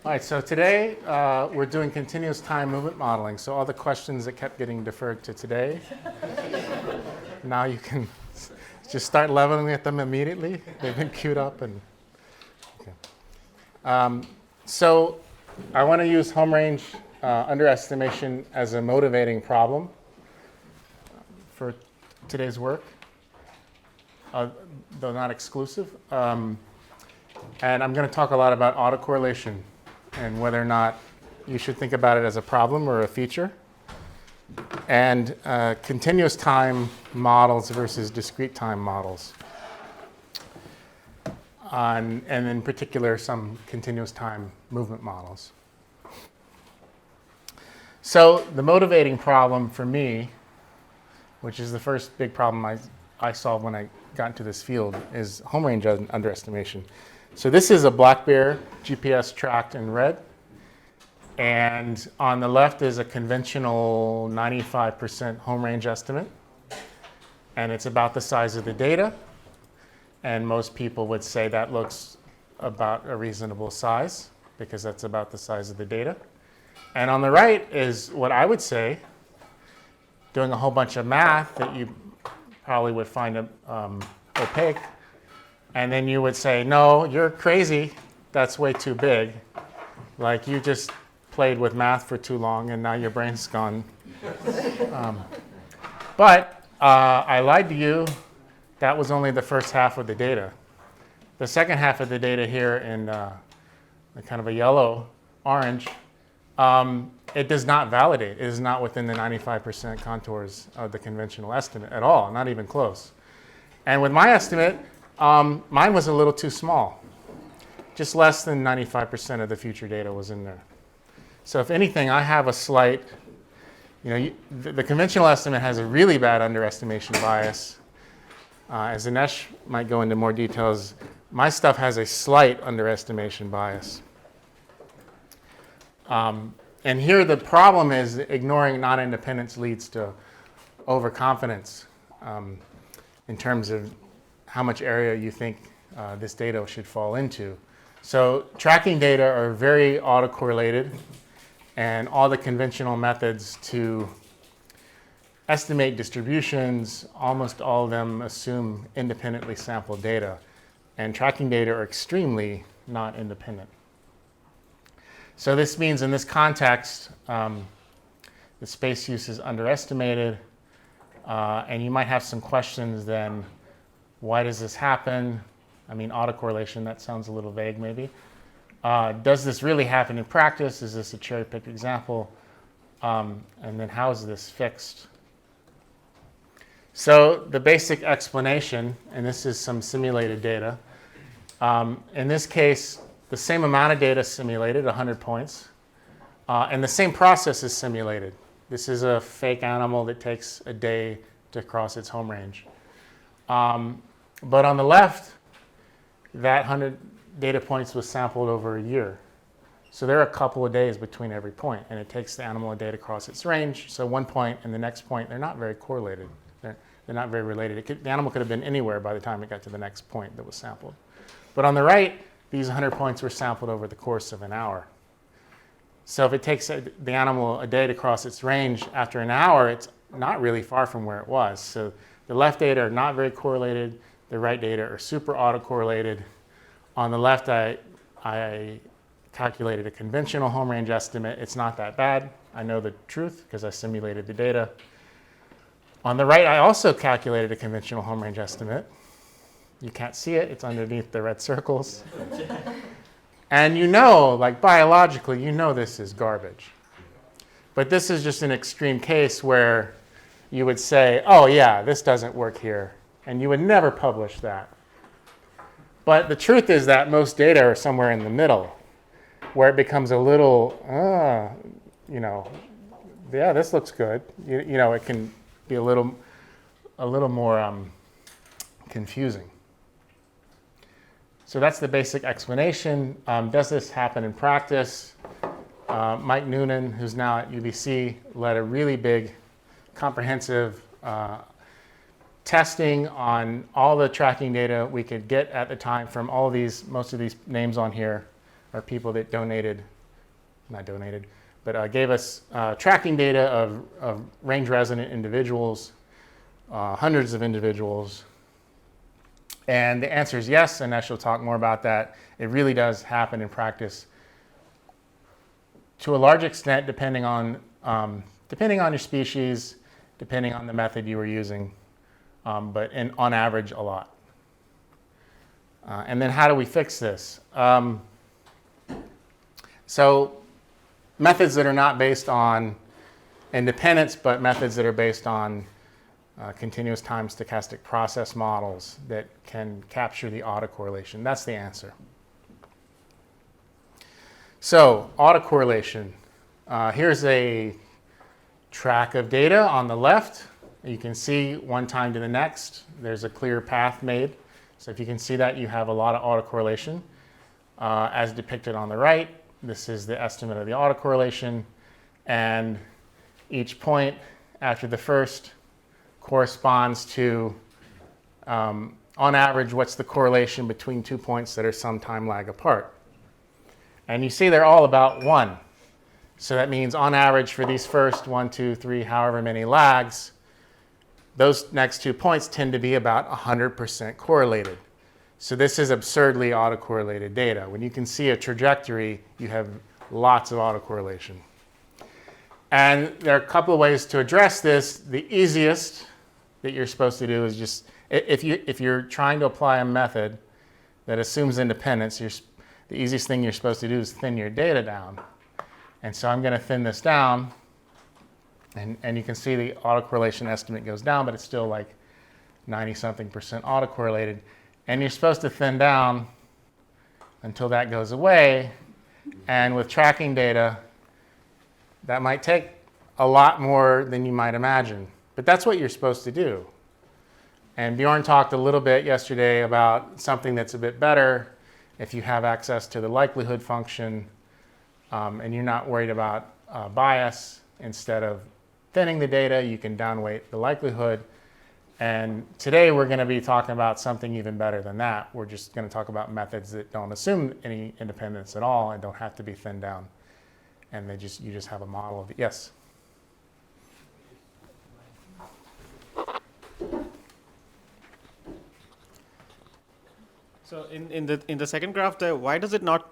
All right, so today we're doing continuous time movement modeling. So all the questions that kept getting deferred to today, now you can just start leveling at them immediately. They've been queued up. So I want to use home range underestimation as a motivating problem for today's work, though not exclusive. And I'm going to talk a lot about autocorrelation and whether or not you should think about it as a problem or a feature, and continuous time models versus discrete time models, and in particular some continuous time movement models. So the motivating problem for me, which is the first big problem I solved when I got into this field, is home range underestimation. So this is a black bear GPS tracked in red. And on the left is a conventional 95% home range estimate. And it's about the size of the data. And most people would say that looks about a reasonable size because that's about the size of the data. And on the right is what I would say, doing a whole bunch of math that you probably would find opaque. And then you would say, no, you're crazy. That's way too big. Like you just played with math for too long and now your brain's gone. But I lied to you. That was only the first half of the data. The second half of the data here in kind of a yellow-orange, it does not validate. It is not within the 95% contours of the conventional estimate at all, not even close. And with my estimate, mine was a little too small. Just less than 95% of the future data was in there. So if anything, I have a slight, the conventional estimate has a really bad underestimation bias. As Dinesh might go into more details, my stuff has a slight underestimation bias. And here the problem is ignoring non-independence leads to overconfidence in terms of how much area you think this data should fall into. So tracking data are very autocorrelated, and all the conventional methods to estimate distributions, almost all of them assume independently sampled data, and tracking data are extremely not independent. So this means in this context, the space use is underestimated, and you might have some questions then. Why does this happen? I mean, autocorrelation, that sounds a little vague maybe. Does this really happen in practice? Is this a cherry-picked example? And then how is this fixed? So the basic explanation, and this is some simulated data. In this case, the same amount of data simulated, 100 points, and the same process is simulated. This is a fake animal that takes a day to cross its home range. But on the left, that 100 data points was sampled over a year. So there are a couple of days between every point, and it takes the animal a day to cross its range. So one point and the next point, they're not very correlated. They're not very related. The animal could have been anywhere by the time it got to the next point that was sampled. But on the right, these 100 points were sampled over the course of an hour. So if it takes the animal a day to cross its range, after an hour, it's not really far from where it was. So the left data are not very correlated. The right data are super autocorrelated. On the left, I calculated a conventional home range estimate. It's not that bad. I know the truth because I simulated the data. On the right, I also calculated a conventional home range estimate. You can't see it. It's underneath the red circles. And like biologically, this is garbage. But this is just an extreme case where you would say, oh yeah, this doesn't work here. And you would never publish that. But the truth is that most data are somewhere in the middle, where it becomes a little, yeah, this looks good. It can be a little more confusing. So that's the basic explanation. Does this happen in practice? Mike Noonan, who's now at UBC, led a really big, comprehensive testing on all the tracking data we could get at the time from most of these names on here are people that gave us tracking data of range resident individuals, hundreds of individuals. And the answer is yes, and Ash will talk more about that. It really does happen in practice to a large extent, depending on your species, depending on the method you were using, but on average, a lot. And then how do we fix this? So methods that are not based on independence, but methods that are based on continuous time stochastic process models that can capture the autocorrelation. That's the answer. So autocorrelation. Here's a track of data on the left. You can see one time to the next. There's a clear path made. So if you can see that, you have a lot of autocorrelation. As depicted on the right, this is the estimate of the autocorrelation. And each point after the first corresponds to, on average, what's the correlation between 2 points that are some time lag apart. And you see they're all about 1. So that means on average for these first 1, 2, 3, however many lags, those next 2 points tend to be about 100% correlated. So this is absurdly autocorrelated data. When you can see a trajectory, you have lots of autocorrelation. And there are a couple of ways to address this. The easiest that you're supposed to do is just, if you're trying to apply a method that assumes independence, the easiest thing you're supposed to do is thin your data down. And so I'm going to thin this down. And you can see the autocorrelation estimate goes down, but it's still like 90-something% autocorrelated. And you're supposed to thin down until that goes away. And with tracking data, that might take a lot more than you might imagine. But that's what you're supposed to do. And Bjorn talked a little bit yesterday about something that's a bit better if you have access to the likelihood function and you're not worried about bias. Instead of thinning the data, you can downweight the likelihood. And today we're going to be talking about something even better than that. We're just going to talk about methods that don't assume any independence at all and don't have to be thinned down. And you just have a model of it. Yes? So in the second graph there, why does it not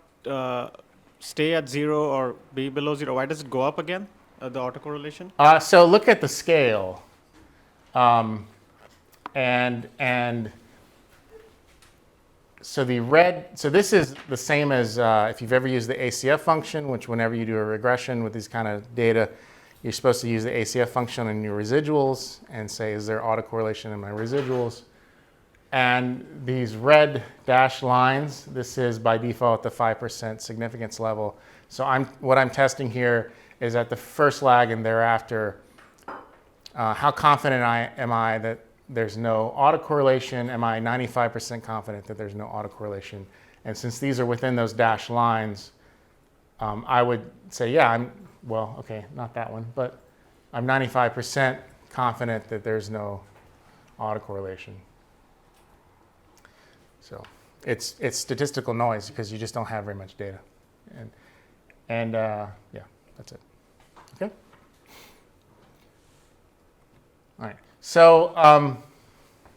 stay at 0 or be below 0? Why does it go up again, the autocorrelation? So look at the scale. And so the red, so this is the same as if you've ever used the ACF function, which whenever you do a regression with these kind of data, you're supposed to use the ACF function in your residuals and say, is there autocorrelation in my residuals? And these red dashed lines, this is by default the 5% significance level. So what I'm testing here is at the first lag and thereafter, how confident am I that there's no autocorrelation? Am I 95% confident that there's no autocorrelation? And since these are within those dashed lines, I would say, yeah, not that one, but I'm 95% confident that there's no autocorrelation. So it's statistical noise because you just don't have very much data. And yeah, that's it. Okay? All right. So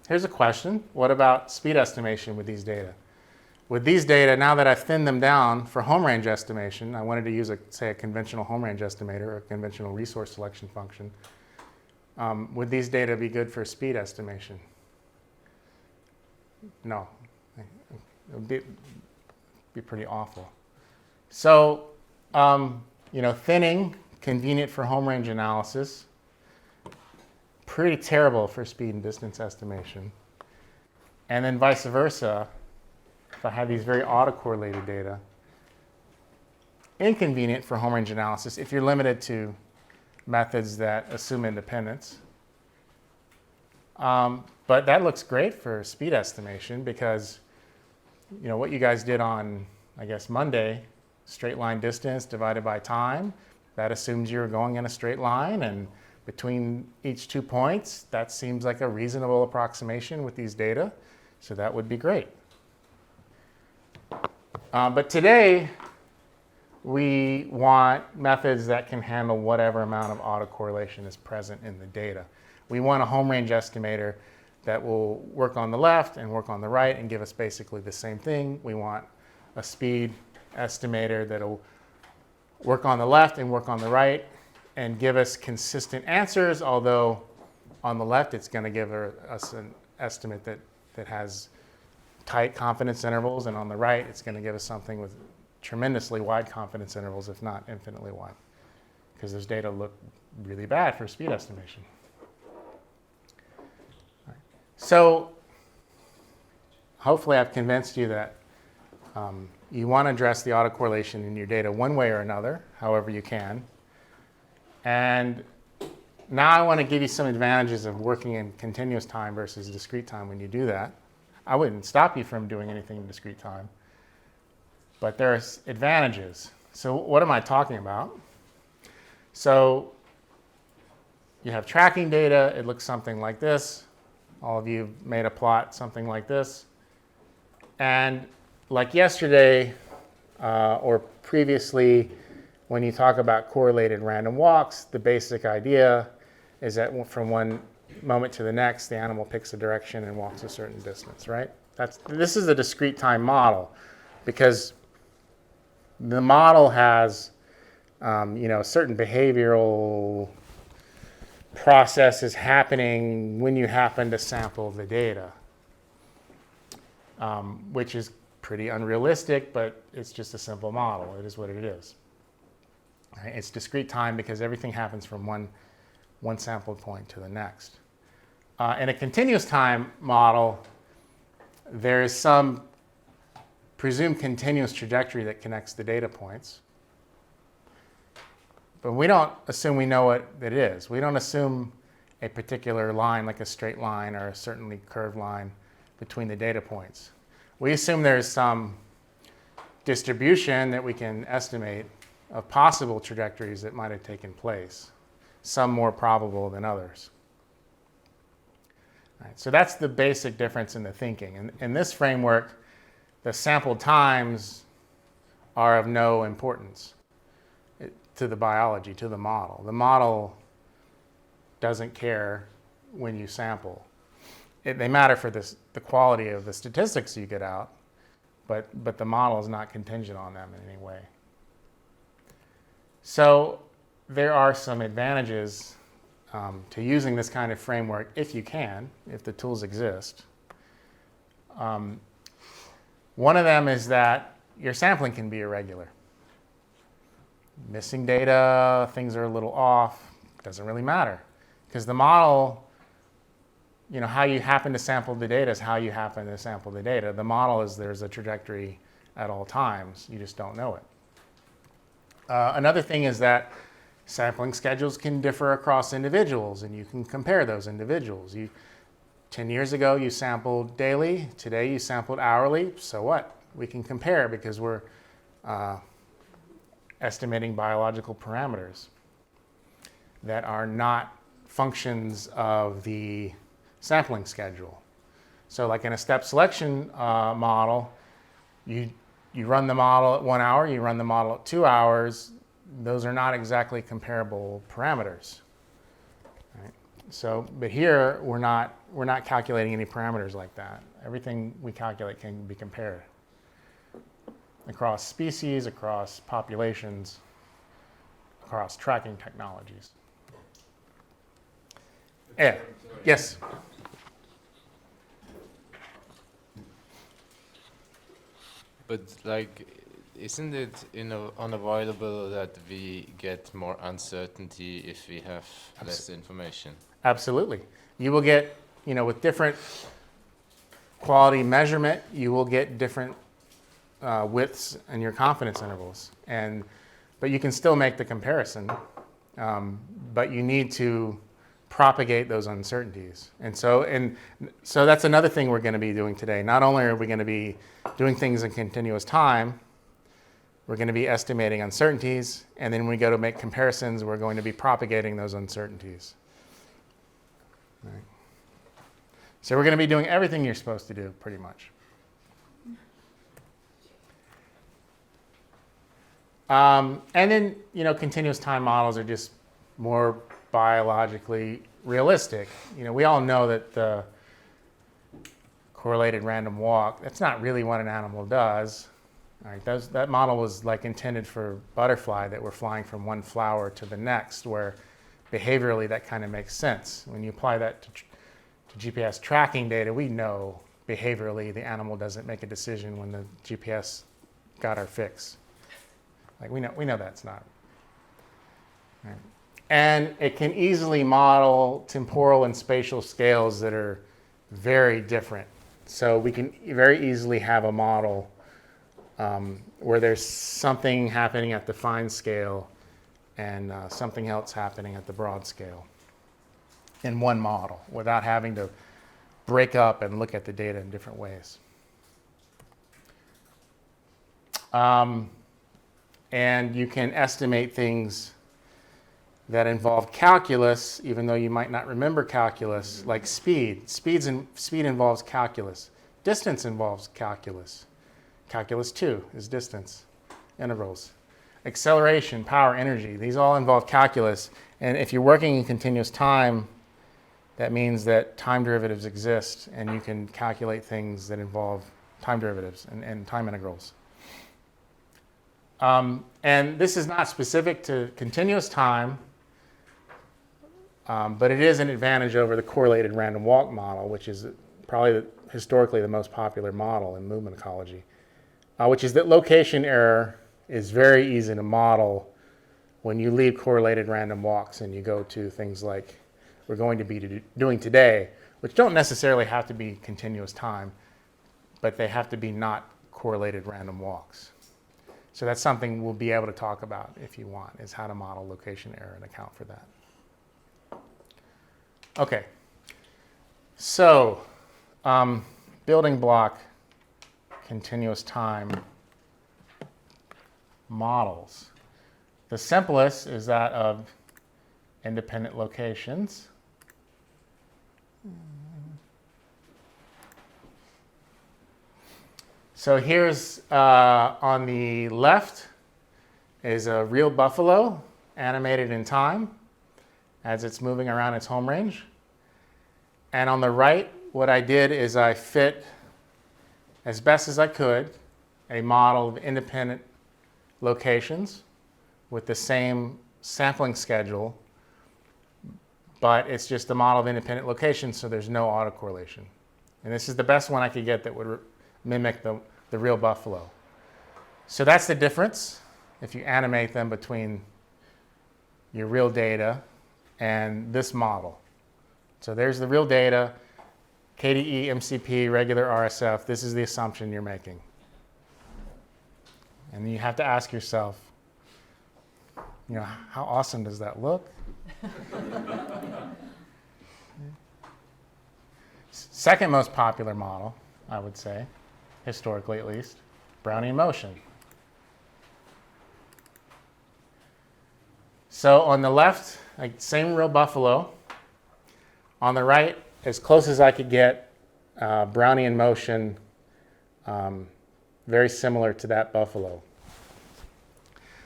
here's a question. What about speed estimation with these data? With these data, now that I've thinned them down for home range estimation, I wanted to use, a conventional home range estimator or a conventional resource selection function. Would these data be good for speed estimation? No. It would be pretty awful. So, thinning, convenient for home range analysis, pretty terrible for speed and distance estimation. And then vice versa, if I have these very autocorrelated data, inconvenient for home range analysis if you're limited to methods that assume independence. But that looks great for speed estimation because, what you guys did on, I guess, Monday, straight line distance divided by time, that assumes you're going in a straight line, and between each 2 points, that seems like a reasonable approximation with these data, so that would be great. But today, we want methods that can handle whatever amount of autocorrelation is present in the data. We want a home range estimator that will work on the left and work on the right and give us basically the same thing. We want a speed estimator that will work on the left and work on the right and give us consistent answers, although on the left it's going to give us an estimate that has tight confidence intervals, and on the right it's going to give us something with tremendously wide confidence intervals, if not infinitely wide, because those data look really bad for speed estimation. Right. So hopefully I've convinced you that you want to address the autocorrelation in your data one way or another, however you can. And now I want to give you some advantages of working in continuous time versus discrete time when you do that. I wouldn't stop you from doing anything in discrete time, but there's advantages. So what am I talking about? So you have tracking data. It looks something like this. All of you have made a plot something like this. And like yesterday or previously, when you talk about correlated random walks, the basic idea is that from one moment to the next, the animal picks a direction and walks a certain distance, right? This is a discrete time model because the model has certain behavioral processes happening when you happen to sample the data, which is pretty unrealistic, but it's just a simple model. It is what it is. Right? It's discrete time because everything happens from one sample point to the next. In a continuous time model, there is some presumed continuous trajectory that connects the data points. But we don't assume we know what it is. We don't assume a particular line, like a straight line or a certainly curved line between the data points. We assume there's some distribution that we can estimate of possible trajectories that might have taken place, some more probable than others. Right, so that's the basic difference in the thinking. In this framework, the sampled times are of no importance to the biology, to the model. The model doesn't care when you sample. They matter for the quality of the statistics you get out, but the model is not contingent on them in any way. So there are some advantages to using this kind of framework if you can, if the tools exist. One of them is that your sampling can be irregular. Missing data, things are a little off, doesn't really matter. Because the model, how you happen to sample the data is how you happen to sample the data. The model is there's a trajectory at all times, you just don't know it. Another thing is that sampling schedules can differ across individuals, and you can compare those individuals. 10 years ago, you sampled daily. Today, you sampled hourly. So what? We can compare because we're estimating biological parameters that are not functions of the sampling schedule. So like in a step selection model, you run the model at 1 hour, you run the model at 2 hours. Those are not exactly comparable parameters. Right? So, but here we're not calculating any parameters like that. Everything we calculate can be compared across species, across populations, across tracking technologies. Yeah. Yes. But isn't it unavoidable that we get more uncertainty if we have less information? Absolutely. You will get, with different quality measurement, you will get different widths in your confidence intervals. But you can still make the comparison, but you need to propagate those uncertainties. And so that's another thing we're going to be doing today. Not only are we going to be doing things in continuous time, we're going to be estimating uncertainties, and then when we go to make comparisons, we're going to be propagating those uncertainties. Right. So we're going to be doing everything you're supposed to do, pretty much. And then, continuous time models are just more biologically realistic. We all know that the correlated random walk, that's not really what an animal does. All right, that model was like intended for butterfly that were flying from one flower to the next, where behaviorally that kind of makes sense. When you apply that to GPS tracking data, we know behaviorally the animal doesn't make a decision when the GPS got our fix. Like we know that's not. Right. And it can easily model temporal and spatial scales that are very different. So we can very easily have a model where there's something happening at the fine scale and something else happening at the broad scale in one model without having to break up and look at the data in different ways. And you can estimate things that involve calculus, even though you might not remember calculus, like speed. Speed involves calculus. Distance involves calculus. Calculus 2 is distance, integrals. Acceleration, power, energy, these all involve calculus. And if you're working in continuous time, that means that time derivatives exist, and you can calculate things that involve time derivatives and time integrals. And this is not specific to continuous time, but it is an advantage over the correlated random walk model, which is probably historically the most popular model in movement ecology, which is that location error is very easy to model when you leave correlated random walks and you go to things like we're going to be doing today, which don't necessarily have to be continuous time, but they have to be not correlated random walks. So that's something we'll be able to talk about if you want, is how to model location error and account for that. Okay, so building block continuous time models. The simplest is that of independent locations. So here's on the left is a real buffalo animated in time as it's moving around its home range. And on the right, what I did is I fit, as best as I could, a model of independent locations with the same sampling schedule, but it's just a model of independent locations, so there's no autocorrelation. And this is the best one I could get that would mimic the real buffalo. So that's the difference if you animate them between your real data and this model. So there's the real data, KDE, MCP, regular RSF. This is the assumption you're making. And you have to ask yourself, how awesome does that look? Second most popular model, I would say, historically at least, Brownian motion. So on the left, same real buffalo. On the right, as close as I could get, Brownian motion, very similar to that buffalo.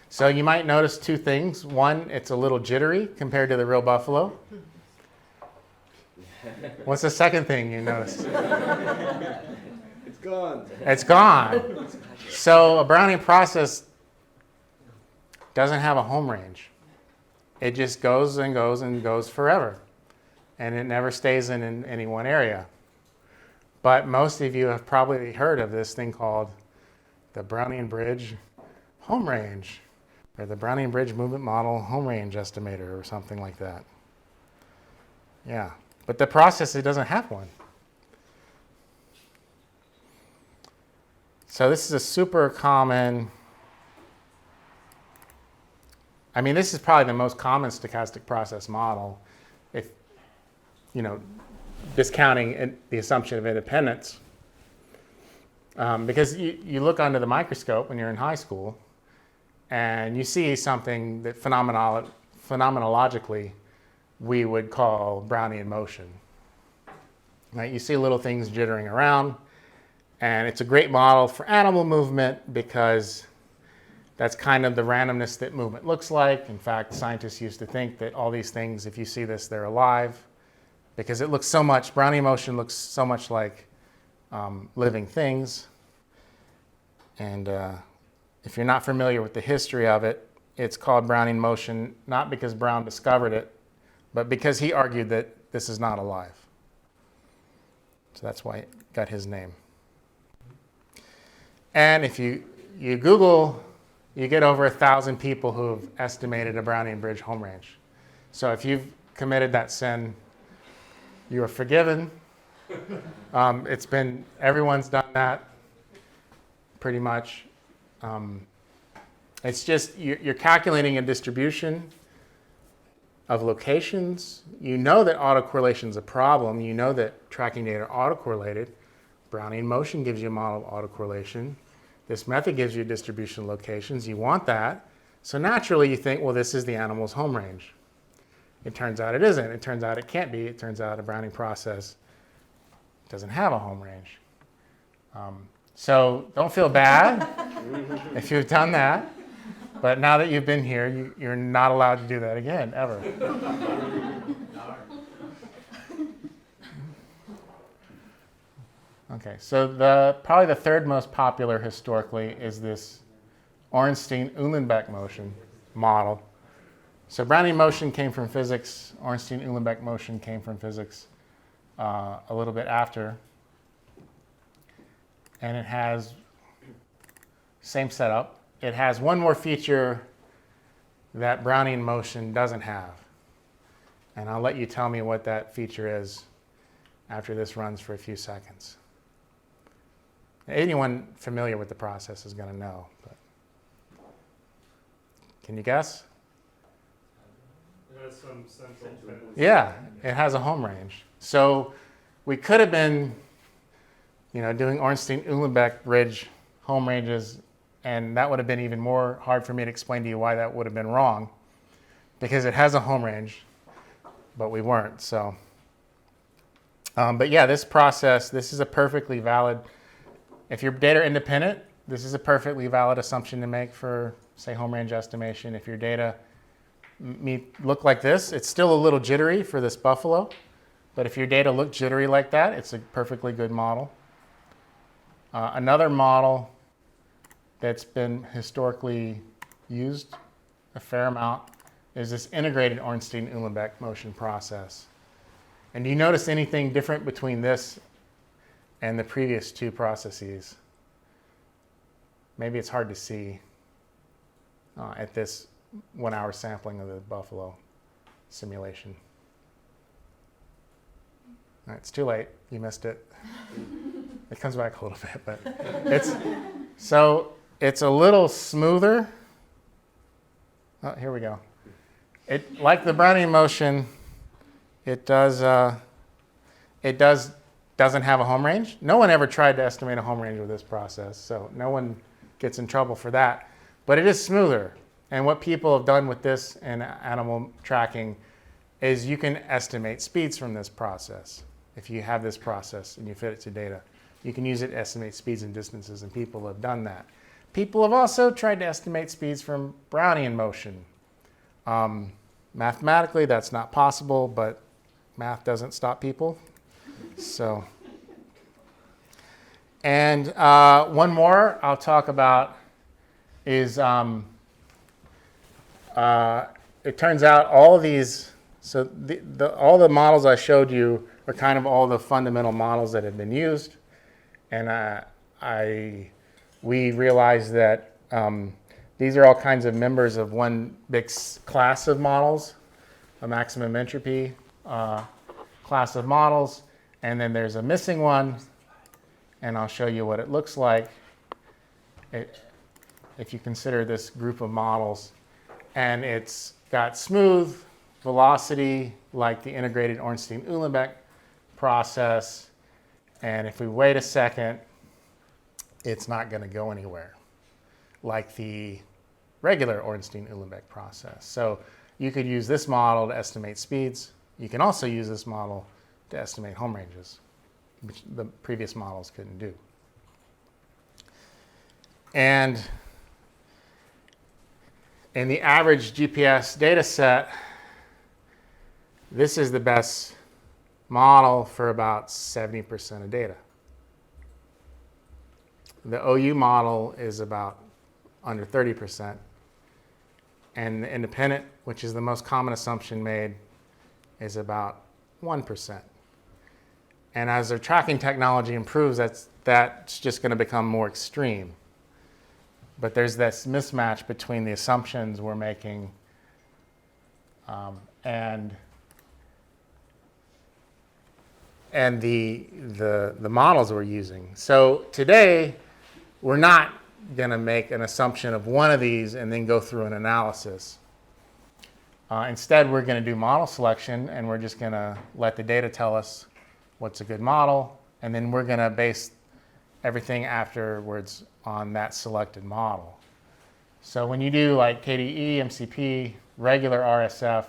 So you might notice two things. One, it's a little jittery compared to the real buffalo. What's the second thing you noticed? It's gone. It's gone. So a Brownian process doesn't have a home range. It just goes and goes and goes forever. And it never stays in any one area. But most of you have probably heard of this thing called the Brownian Bridge home range, or the Brownian Bridge movement model home range estimator, or something like that. Yeah, but the process, it doesn't have one. So this is a super common, this is probably the most common stochastic process model, if, discounting the assumption of independence. Because you look under the microscope when you're in high school, and you see something that phenomenologically we would call Brownian motion. Right? You see little things jittering around, and it's a great model for animal movement because That's kind of the randomness that movement looks like. In fact, scientists used to think that all these things, if you see this, they're alive, because it looks so much, Brownian motion looks so much like living things. And if you're not familiar with the history of it, it's called Brownian motion, not because Brown discovered it, but because he argued that this is not alive. So that's why it got his name. And if you Google, you get over 1,000 people who have estimated a Brownian bridge home range. So if you've committed that sin, you are forgiven. Everyone's done that, pretty much. It's just, you're calculating a distribution of locations. You know that autocorrelation is a problem. You know that tracking data are autocorrelated. Brownian motion gives you a model of autocorrelation. This method gives you distribution locations. You want that. So naturally you think, well, this is the animal's home range. It turns out it isn't. It turns out it can't be. It turns out a Brownian process doesn't have a home range. So don't feel bad if you've done that. But now that you've been here, you're not allowed to do that again, ever. Okay, so probably the third most popular historically is this Ornstein-Uhlenbeck motion model. So Brownian motion came from physics. Ornstein-Uhlenbeck motion came from physics a little bit after. And it has same setup. It has one more feature that Brownian motion doesn't have. And I'll let you tell me what that feature is after this runs for a few seconds. Anyone familiar with the process is going to know. But can you guess? It has some central tendency. Yeah, it has a home range. So we could have been, doing Ornstein-Uhlenbeck bridge home ranges, and that would have been even more hard for me to explain to you why that would have been wrong, because it has a home range, but we weren't. So, but yeah, this process, this is a perfectly valid. If your data are independent, this is a perfectly valid assumption to make for, say, home range estimation. If your data look like this, it's still a little jittery for this buffalo, but if your data look jittery like that, it's a perfectly good model. Another model that's been historically used a fair amount is this integrated Ornstein-Uhlenbeck motion process. And do you notice anything different between this and the previous two processes? Maybe it's hard to see at this 1 hour sampling of the buffalo simulation. All right, it's too late. You missed it. It comes back a little bit, but it's a little smoother. Oh, here we go. Like the Brownian motion, it doesn't have a home range. No one ever tried to estimate a home range with this process, so no one gets in trouble for that. But it is smoother. And what people have done with this in animal tracking is you can estimate speeds from this process. If you have this process and you fit it to data, you can use it to estimate speeds and distances, and people have done that. People have also tried to estimate speeds from Brownian motion. Mathematically, that's not possible, but math doesn't stop people. So, and one more I'll talk about is it turns out all of these, so all the models I showed you are kind of all the fundamental models that have been used. And we realized that these are all kinds of members of one big class of models, a maximum entropy class of models. And then there's a missing one, and I'll show you what it looks like if you consider this group of models. And it's got smooth velocity, like the integrated Ornstein-Uhlenbeck process. And if we wait a second, it's not going to go anywhere, like the regular Ornstein-Uhlenbeck process. So you could use this model to estimate speeds. You can also use this model to estimate home ranges, which the previous models couldn't do. And in the average GPS data set, this is the best model for about 70% of data. The OU model is about under 30%. And the independent, which is the most common assumption made, is about 1%. And as their tracking technology improves, that's just going to become more extreme. But there's this mismatch between the assumptions we're making and the models we're using. So today, we're not going to make an assumption of one of these and then go through an analysis. Instead, we're going to do model selection, and we're just going to let the data tell us what's a good model, and then we're going to base everything afterwards on that selected model. So when you do like KDE, MCP, regular RSF,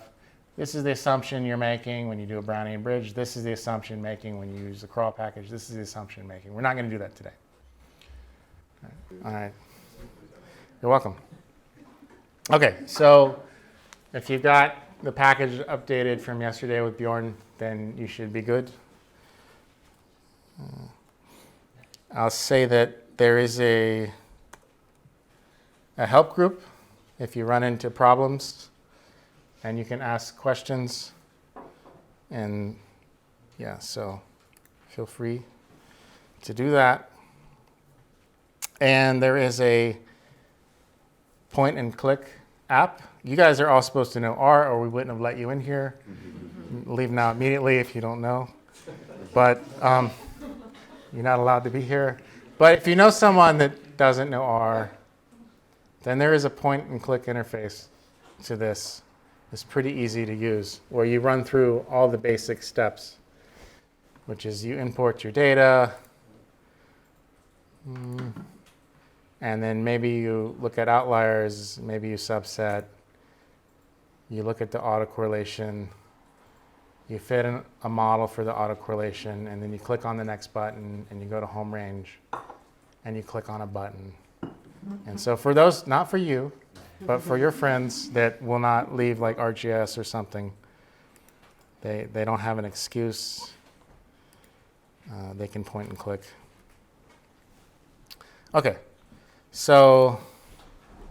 this is the assumption you're making when you do a Brownian bridge. This is the assumption making when you use the crawl package. This is the assumption making. We're not going to do that today. All right. You're welcome. Okay, so if you've got the package updated from yesterday with Bjorn, then you should be good. I'll say that there is a help group if you run into problems, and you can ask questions. And yeah, so feel free to do that. And there is a point and click app. You guys are all supposed to know R, or we wouldn't have let you in here. Leave now immediately if you don't know. But you're not allowed to be here. But if you know someone that doesn't know R, then there is a point and click interface to this. It's pretty easy to use, where you run through all the basic steps, which is you import your data, and then maybe you look at outliers, maybe you subset, you look at the autocorrelation, you fit in a model for the autocorrelation, and then you click on the next button, and you go to home range, and you click on a button. And so for those, not for you, but for your friends that will not leave like ArcGIS or something, they don't have an excuse. They can point and click. Okay, so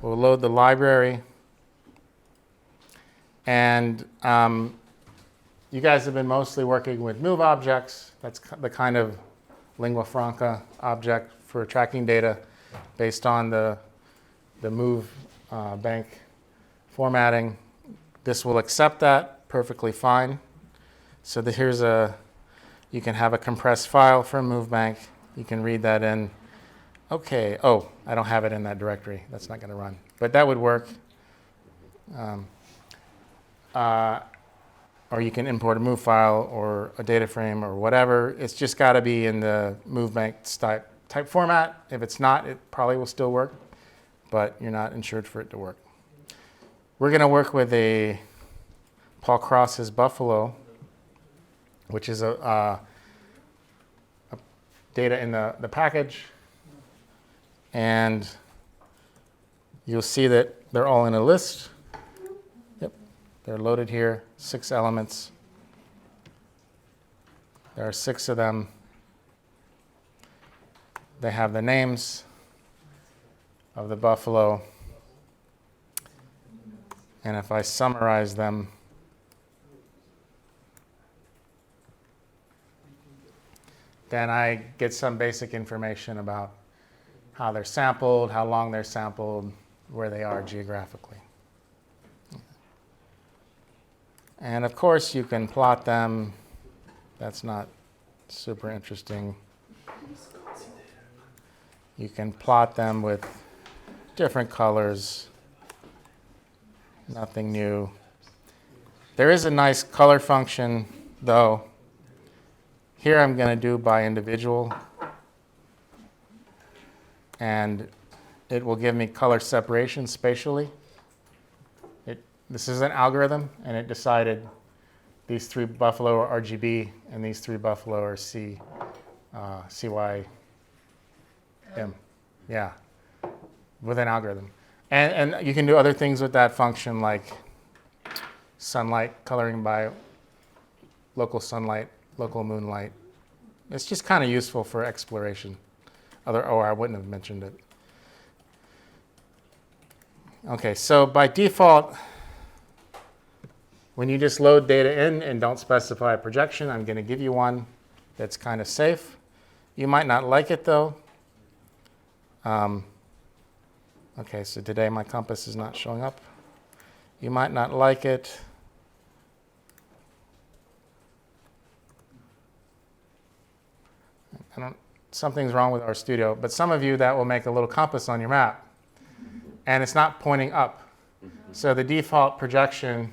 we'll load the library. And you guys have been mostly working with move objects. That's the kind of lingua franca object for tracking data based on the move bank formatting. This will accept that perfectly fine. So you can have a compressed file from move bank. You can read that in. Okay, oh, I don't have it in that directory. That's not going to run. But that would work. Or you can import a move file or a data frame or whatever. It's just got to be in the move bank type format. If it's not, it probably will still work, but you're not insured for it to work. We're going to work with Paul Cross's Buffalo, which is a data in the package. And you'll see that they're all in a list. Yep, they're loaded here, 6 elements. There are 6 of them. They have the names of the buffalo. And if I summarize them, then I get some basic information about how they're sampled, how long they're sampled, where they are geographically. And of course, you can plot them. That's not super interesting. You can plot them with different colors. Nothing new. There is a nice color function, though. Here I'm going to do by individual. And it will give me color separation spatially. This is an algorithm, and it decided these 3 buffalo are RGB, and these 3 buffalo are CYM. Yeah, with an algorithm. And you can do other things with that function, like sunlight, coloring by local sunlight, local moonlight. It's just kind of useful for exploration. Or I wouldn't have mentioned it. Okay, so by default, when you just load data in and don't specify a projection, I'm going to give you one that's kind of safe. You might not like it, though. Okay, so today my compass is not showing up. You might not like it. Something's wrong with our studio, but some of you, that will make a little compass on your map, and it's not pointing up. So the default projection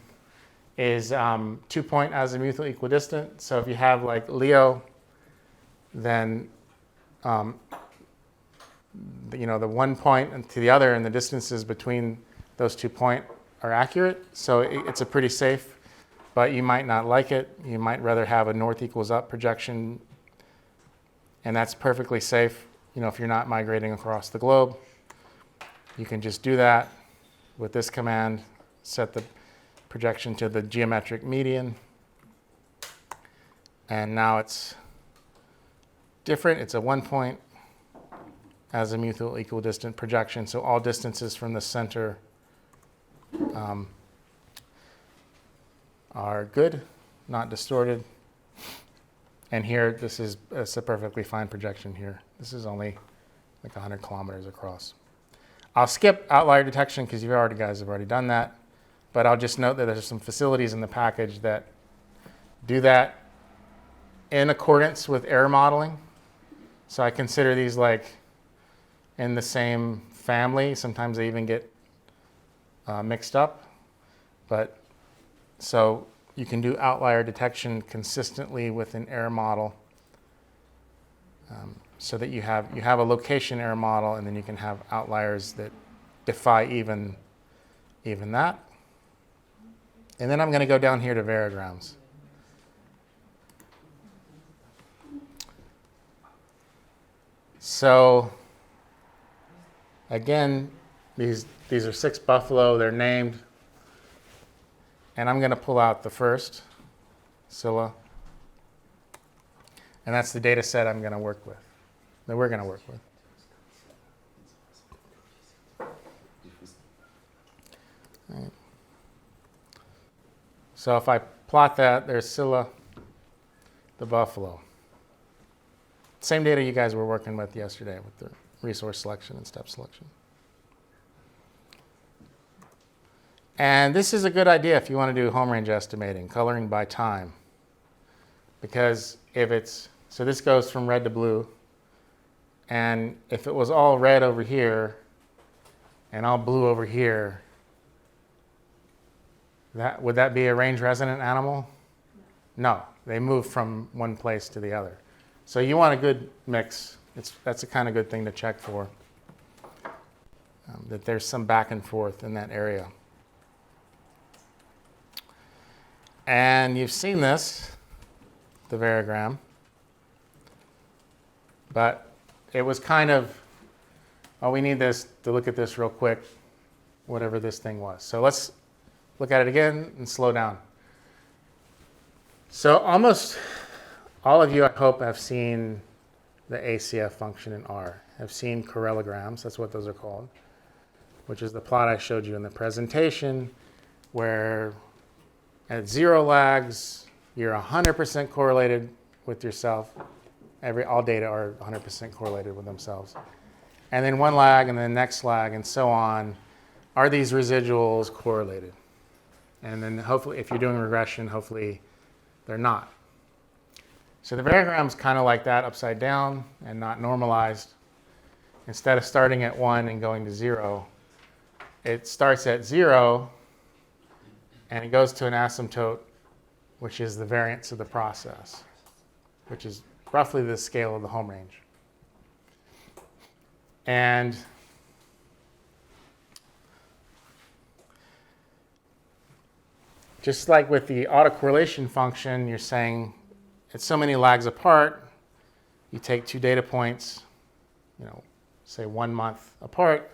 is 2-point azimuthal equidistant. So if you have like Leo, then the 1 point to the other and the distances between those 2 points are accurate. So it's a pretty safe, but you might not like it. You might rather have a north equals up projection, and that's perfectly safe. If you're not migrating across the globe, you can just do that with this command, set the projection to the geometric median. And now it's different. It's a 1-point azimuthal equidistant projection. So all distances from the center are good, not distorted. And here, it's a perfectly fine projection here. This is only like 100 kilometers across. I'll skip outlier detection because you guys have already done that. But I'll just note that there's some facilities in the package that do that in accordance with error modeling. So I consider these like in the same family. Sometimes they even get mixed up. But so you can do outlier detection consistently with an error model, so that you have a location error model, and then you can have outliers that defy even that. And then I'm going to go down here to varograms. So again, these are 6 buffalo. They're named. And I'm going to pull out the first, Scylla. And that's the data set I'm going to work with, that we're going to work with. Right. So if I plot that, there's Scylla, the buffalo. Same data you guys were working with yesterday with the resource selection and step selection. And this is a good idea if you want to do home range estimating, coloring by time. Because so this goes from red to blue. And if it was all red over here and all blue over here, would that be a range resident animal? No, they move from one place to the other. So you want a good mix. That's a kind of good thing to check for, that there's some back and forth in that area. And you've seen this, the varogram, but it was kind of, we need this to look at this real quick, whatever this thing was. So let's look at it again and slow down. So almost all of you, I hope, have seen the ACF function in R, have seen correlograms, that's what those are called, which is the plot I showed you in the presentation, where at 0 lags, you're 100% correlated with yourself. All data are 100% correlated with themselves. And then 1 lag, and then next lag, and so on. Are these residuals correlated? And then hopefully, if you're doing regression, hopefully they're not. So the varogram's kind of like that, upside down and not normalized. Instead of starting at 1 and going to 0, it starts at 0, and it goes to an asymptote, which is the variance of the process, which is roughly the scale of the home range. And just like with the autocorrelation function, you're saying it's so many lags apart, you take 2 data points, say 1 month apart,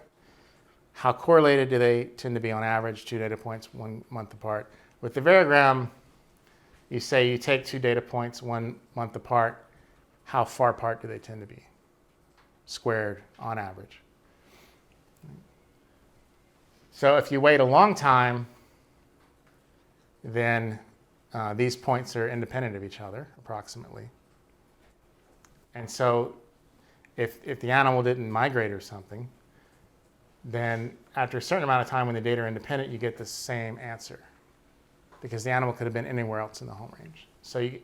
how correlated do they tend to be on average, 2 data points 1 month apart. With the variogram, you say you take 2 data points 1 month apart, how far apart do they tend to be, squared on average. So if you wait a long time, then these points are independent of each other, approximately. And so if the animal didn't migrate or something, then after a certain amount of time when the data are independent, you get the same answer, because the animal could have been anywhere else in the home range. So if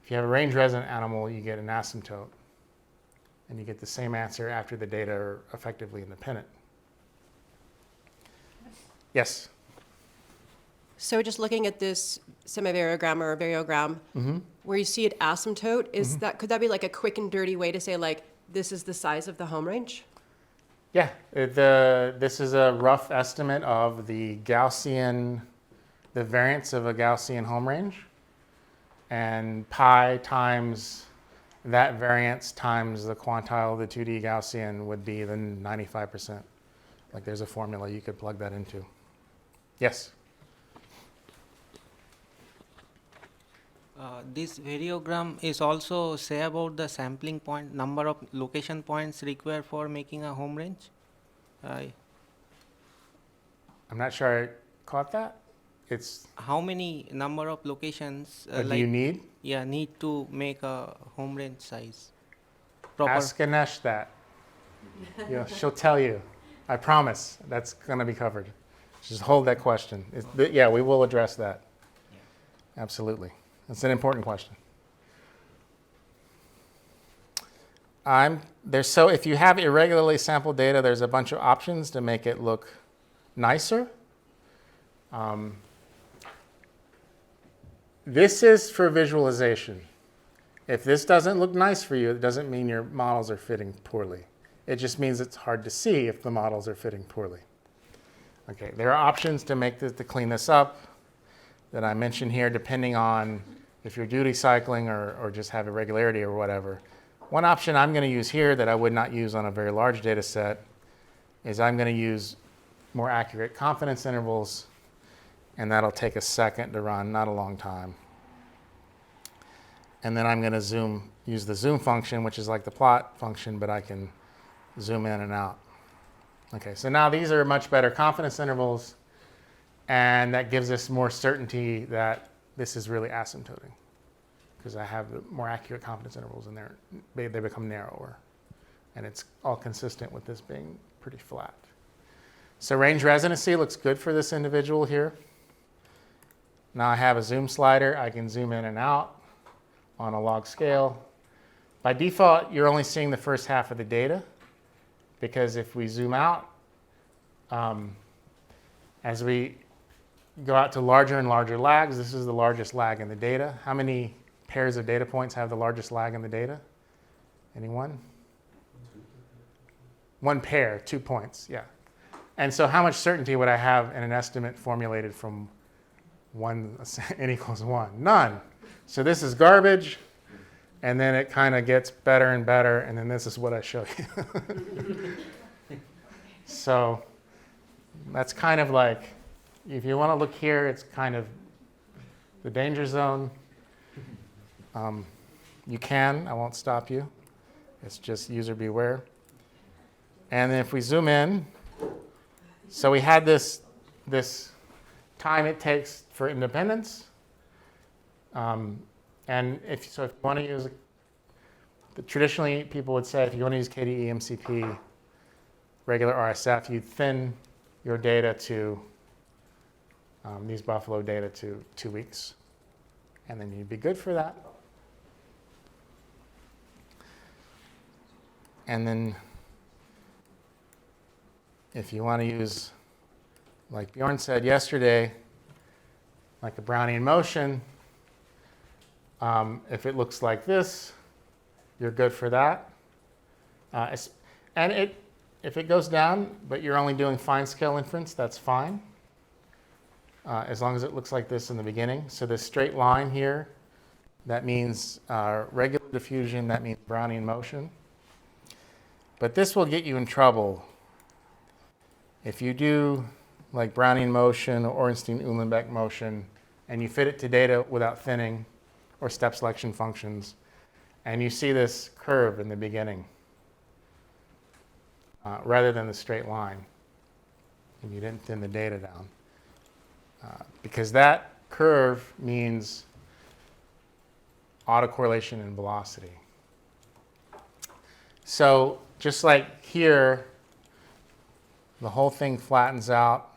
you have a range-resident animal, you get an asymptote, and you get the same answer after the data are effectively independent. Yes? So just looking at this semivariogram or variogram, where you see it asymptote, could that be like a quick and dirty way to say, like, this is the size of the home range? Yeah, this is a rough estimate of the variance of a Gaussian home range, and pi times that variance times the quantile of the 2D Gaussian would be the 95%. Like, there's a formula you could plug that into. Yes? This variogram is also say about the sampling point, number of location points required for making a home range. I'm not sure I caught that. It's How many number of locations what do you need? need to make a home range size? Proper. Ask Ganesh that. She'll tell you. I promise that's going to be covered. Just hold that question. Yeah, we will address that. Absolutely. That's an important question. So if you have irregularly sampled data, there's a bunch of options to make it look nicer. This is for visualization. If this doesn't look nice for you, it doesn't mean your models are fitting poorly. It just means it's hard to see if the models are fitting poorly. Okay, there are options to clean this up that I mentioned here, depending on if you're duty cycling or just have irregularity or whatever. One option I'm going to use here that I would not use on a very large data set is I'm going to use more accurate confidence intervals, and that'll take a second to run, not a long time. And then I'm going to use the zoom function, which is like the plot function, but I can zoom in and out. Okay, so now these are much better confidence intervals, and that gives us more certainty that this is really asymptoting, because I have the more accurate confidence intervals, and they become narrower. And it's all consistent with this being pretty flat. So range residency looks good for this individual here. Now I have a zoom slider. I can zoom in and out on a log scale. By default, you're only seeing the first half of the data, because if we zoom out, as we go out to larger and larger lags, this is the largest lag in the data. How many pairs of data points have the largest lag in the data? Anyone? 1 pair, 2 points, yeah. And so how much certainty would I have in an estimate formulated from n equals 1? None. So this is garbage, and then it kind of gets better and better, and then this is what I show you. So that's kind of like, if you want to look here, it's kind of the danger zone. You can, I won't stop you. It's just user beware. And then if we zoom in, so we had this time it takes for independence. And if you want to use, traditionally people would say if you want to use KDE MCP, regular RSF, you'd thin your data to, these Buffalo data to 2 weeks. And then you'd be good for that. And then if you want to use, like Bjorn said yesterday, like a Brownian motion, if it looks like this, you're good for that. And if it goes down, but you're only doing fine scale inference, that's fine, as long as it looks like this in the beginning. So this straight line here, that means regular diffusion, that means Brownian motion. But this will get you in trouble If you do like Brownian motion or Ornstein-Uhlenbeck motion, and you fit it to data without thinning or step selection functions, and you see this curve in the beginning, rather than the straight line, and you didn't thin the data down. Because that curve means autocorrelation and velocity. So just like here, the whole thing flattens out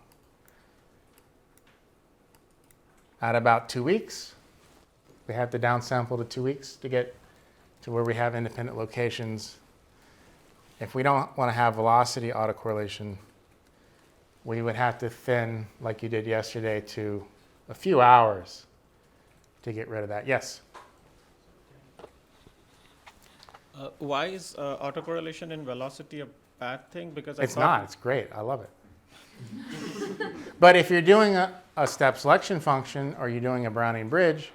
at about 2 weeks. We have to downsample to 2 weeks to get to where we have independent locations. If we don't want to have velocity autocorrelation, we would have to thin, like you did yesterday, to a few hours to get rid of that. Yes? Why is autocorrelation in velocity a bad thing? Because I It's thought not. It's great. I love it. But if you're doing a step selection function or you're doing a Brownian bridge,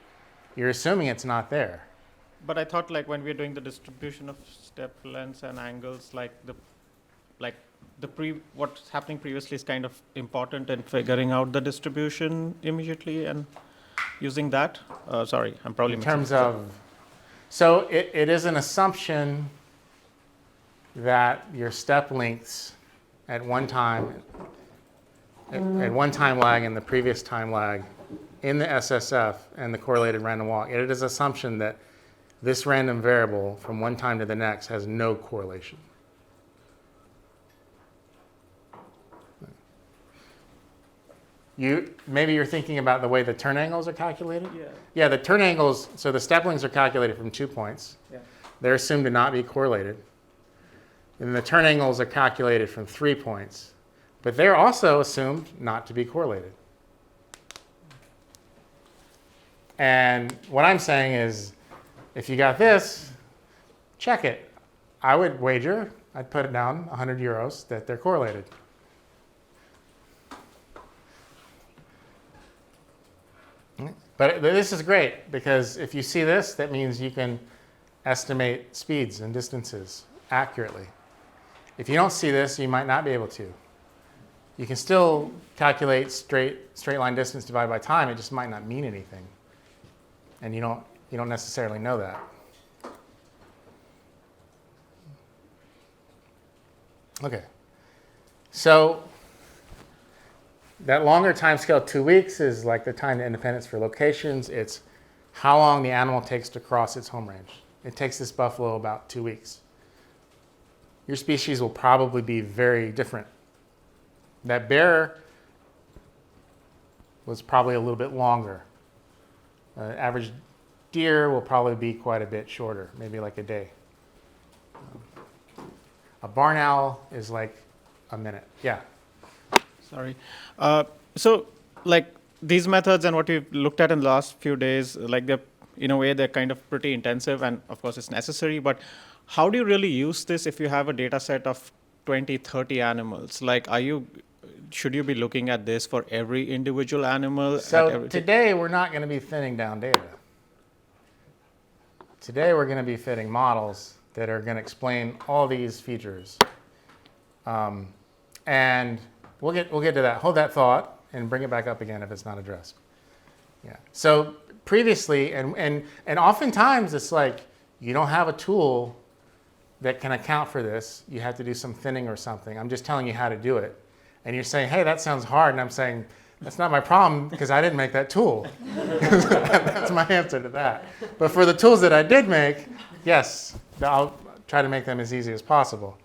you're assuming it's not there. But I thought like when we're doing the distribution of step lengths and angles, what's happening previously is kind of important in figuring out the distribution immediately and using that. Sorry, I'm probably In mixing terms this up. of, so it is an assumption that your step lengths at one time, at one time lag and the previous time lag in the SSF and the correlated random walk, it is assumption that this random variable from one time to the next has no correlation. Maybe you're thinking about the way the turn angles are calculated? Yeah. Yeah, the turn angles, so the step lengths are calculated from 2 points. Yeah. They're assumed to not be correlated. And the turn angles are calculated from 3 points. But they're also assumed not to be correlated. And what I'm saying is, if you got this, check it. I would wager, I'd put it down 100 euros that they're correlated. But this is great because if you see this, that means you can estimate speeds and distances accurately. If you don't see this, you might not be able to. You can still calculate straight line distance divided by time. It just might not mean anything, and you don't necessarily know that. Okay, so that longer time scale, 2 weeks, is like the time to independence for locations. It's how long the animal takes to cross its home range. It takes this buffalo about 2 weeks. Your species will probably be very different. That bear was probably a little bit longer. Average deer will probably be quite a bit shorter, maybe like a day. A barn owl is like a minute. Yeah. Sorry. So, like these methods and what we've looked at in the last few days, like they're in a way they're kind of pretty intensive, and of course it's necessary. But how do you really use this if you have a data set of 20, 30 animals? Like, should you be looking at this for every individual animal? So today we're not going to be thinning down data. Today we're going to be fitting models that are going to explain all these features. And we'll get to that. Hold that thought and bring it back up again if it's not addressed. Yeah. So previously, and oftentimes it's like you don't have a tool that can account for this. You have to do some thinning or something. I'm just telling you how to do it. And you're saying, hey, that sounds hard. And I'm saying, that's not my problem because I didn't make that tool. That's my answer to that. But for the tools that I did make, yes, I'll try to make them as easy as possible.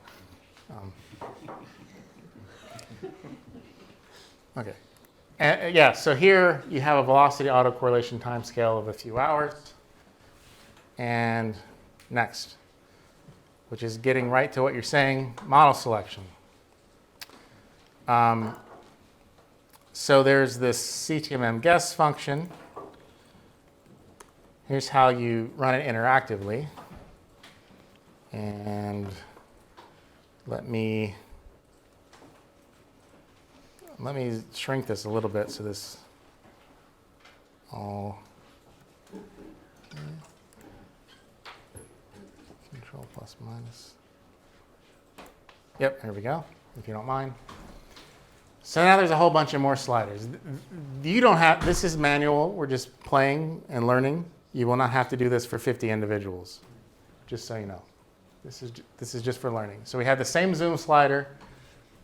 Okay. And, yeah, so here you have a velocity autocorrelation time scale of a few hours. And next, which is getting right to what you're saying, model selection. So there's this CTMM guess function. Here's how you run it interactively. And let me shrink this a little bit so this all, okay. Control plus minus. Yep, here we go, if you don't mind. So now there's a whole bunch of more sliders. You don't have, this is manual, we're just playing and learning. You will not have to do this for 50 individuals, just so you know. This is just for learning. So we have the same zoom slider,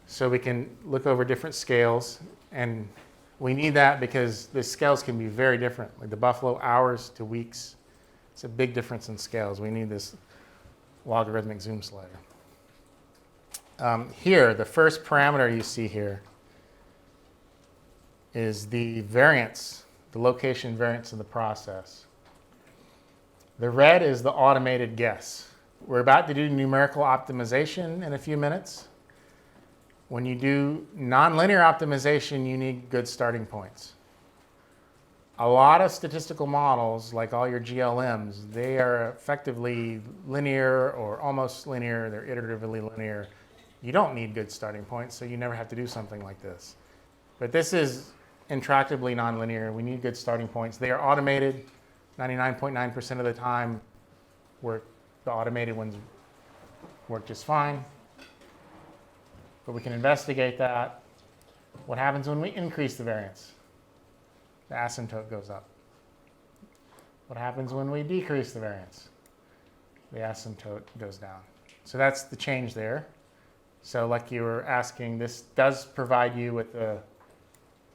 so we can look over different scales, and we need that because the scales can be very different, like the buffalo hours to weeks. It's a big difference in scales. We need this logarithmic zoom slider. Here, the first parameter you see here is the variance, the location variance of the process. The red is the automated guess. We're about to do numerical optimization in a few minutes. When you do nonlinear optimization, you need good starting points. A lot of statistical models, like all your GLMs, they are effectively linear or almost linear. They're iteratively linear. You don't need good starting points, so you never have to do something like this. But this is intractably nonlinear. We need good starting points. They are automated 99.9% of the time. The automated ones work just fine. But we can investigate that. What happens when we increase the variance? The asymptote goes up. What happens when we decrease the variance? The asymptote goes down. So that's the change there. So like you were asking, this does provide you with a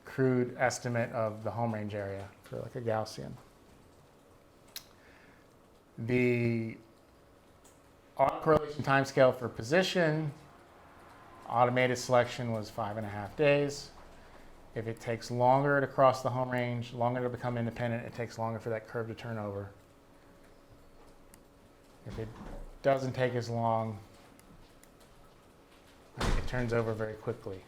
crude estimate of the home range area for like a Gaussian. The autocorrelation timescale for position, automated selection was 5.5 days. If it takes longer to cross the home range, longer to become independent, it takes longer for that curve to turn over. If it doesn't take as long, it turns over very quickly.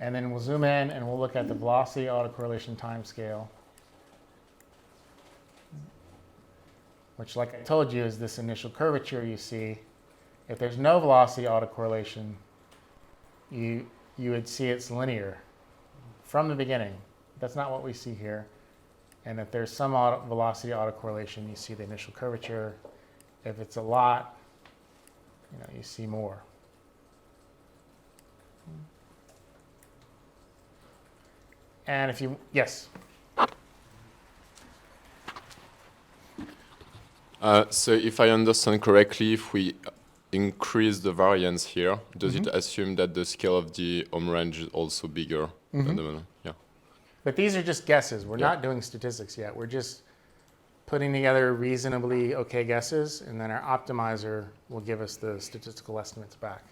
And then we'll zoom in and we'll look at the velocity autocorrelation timescale, which, like I told you, is this initial curvature you see. If there's no velocity autocorrelation, you would see it's linear from the beginning. That's not what we see here. And if there's some velocity autocorrelation, you see the initial curvature. If it's a lot, you see more. And if you, yes? So if I understand correctly, if we increase the variance here, does it assume that the scale of the home range is also bigger than the one? Yeah. But these are just guesses. We're not doing statistics yet. We're just putting together reasonably okay guesses, and then our optimizer will give us the statistical estimates back.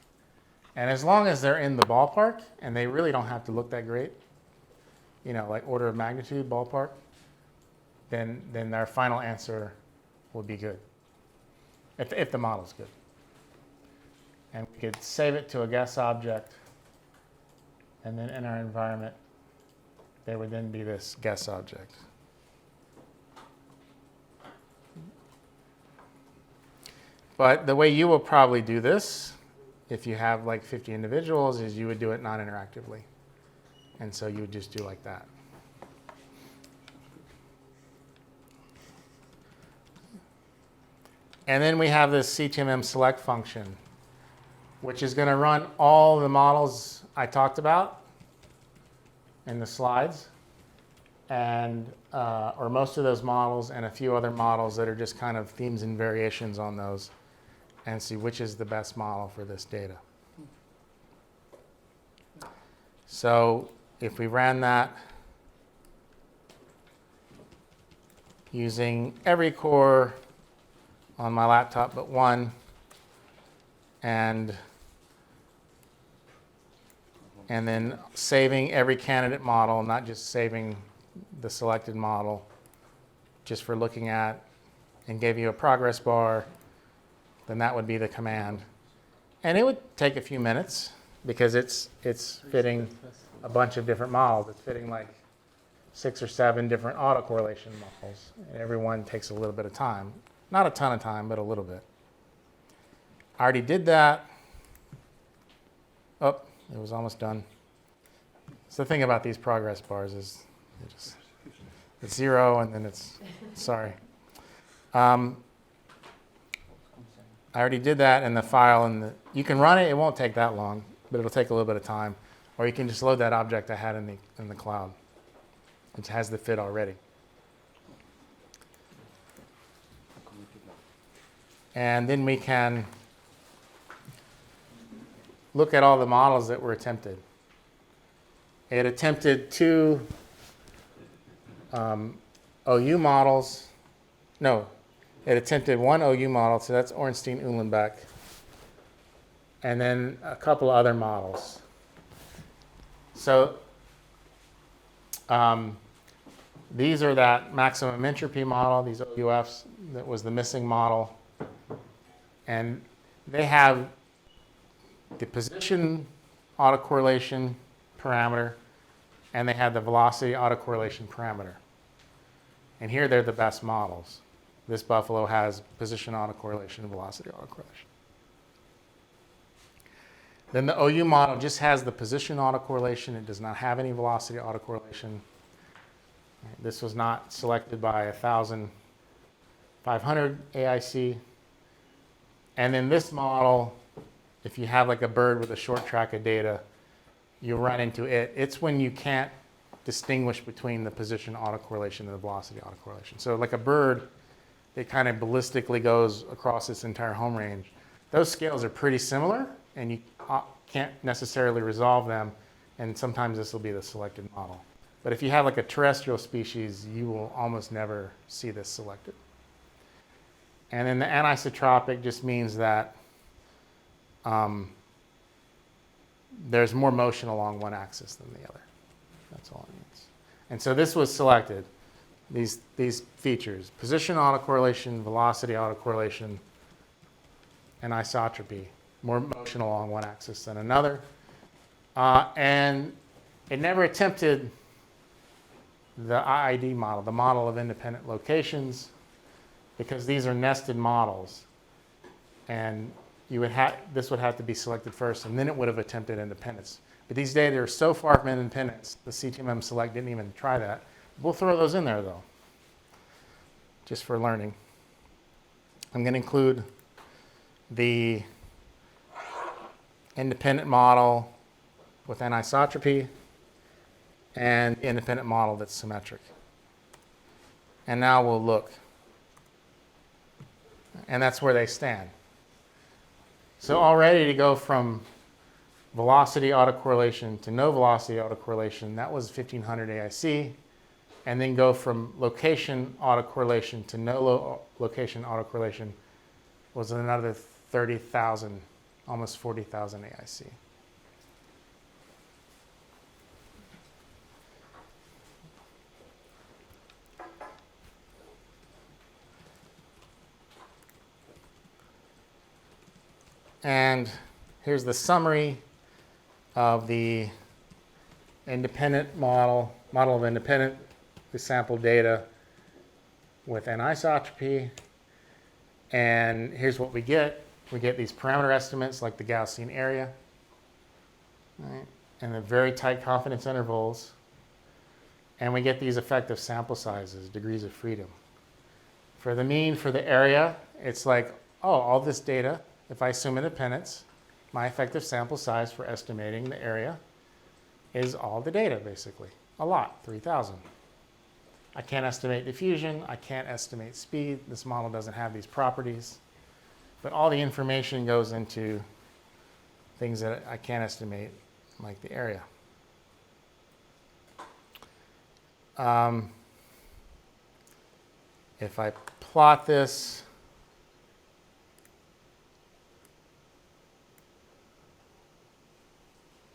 And as long as they're in the ballpark, and they really don't have to look that great, like order of magnitude ballpark, then our final answer will be good, if the model's good. And we could save it to a guess object, and then in our environment, there would then be this guess object. But the way you will probably do this, if you have like 50 individuals, is you would do it non-interactively. And so you would just do like that. And then we have this CTMM select function, which is going to run all the models I talked about in the slides, and or most of those models and a few other models that are just kind of themes and variations on those, and see which is the best model for this data. So if we ran that using every core on my laptop but one, and then saving every candidate model, not just saving the selected model, just for looking at, and gave you a progress bar, then that would be the command. And it would take a few minutes because it's fitting a bunch of different models. It's fitting like 6 or 7 different autocorrelation models. And every one takes a little bit of time. Not a ton of time, but a little bit. I already did that. Oh, it was almost done. So the thing about these progress bars is it's 0 and then it's, sorry. I already did that in the file, and you can run it. It won't take that long, but it'll take a little bit of time. Or you can just load that object I had in the cloud. It has the fit already. And then we can look at all the models that were attempted. It attempted 2 OU models. No, it attempted 1 OU model, so that's Ornstein-Uhlenbeck, and then a couple other models. So these are that maximum entropy model, these OUFs, that was the missing model. And they have the position autocorrelation parameter, and they have the velocity autocorrelation parameter. And here they're the best models. This buffalo has position autocorrelation and velocity autocorrelation. Then the OU model just has the position autocorrelation. It does not have any velocity autocorrelation. This was not selected by 1,500 AIC. And in this model, if you have like a bird with a short track of data, you run into it. It's when you can't distinguish between the position autocorrelation and the velocity autocorrelation. So like a bird, it kind of ballistically goes across its entire home range. Those scales are pretty similar, and you can't necessarily resolve them, and sometimes this will be the selected model. But if you have like a terrestrial species, you will almost never see this selected. And then the anisotropic just means that there's more motion along one axis than the other. That's all it means. And so this was selected, these features: position autocorrelation, velocity autocorrelation, and isotropy. More motion along one axis than another. And it never attempted the IID model, the model of independent locations, because these are nested models. And this would have to be selected first, and then it would have attempted independence. But these data are so far from independence, the CTMM select didn't even try that. We'll throw those in there, though, just for learning. I'm going to include the independent model with anisotropy and the independent model that's symmetric. And now we'll look. And that's where they stand. So already to go from velocity autocorrelation to no velocity autocorrelation, that was 1500 AIC. And then go from location autocorrelation to no location autocorrelation was another 30,000, almost 40,000 AIC. And here's the summary of the independent model of independent sample data with anisotropy. And here's what we get. We get these parameter estimates like the Gaussian area, right, and the very tight confidence intervals. And we get these effective sample sizes, degrees of freedom. For the mean for the area, it's like, oh, all this data, if I assume independence, my effective sample size for estimating the area is all the data, basically. A lot, 3,000. I can't estimate diffusion. I can't estimate speed. This model doesn't have these properties. But all the information goes into things that I can't estimate, like the area. If I plot this,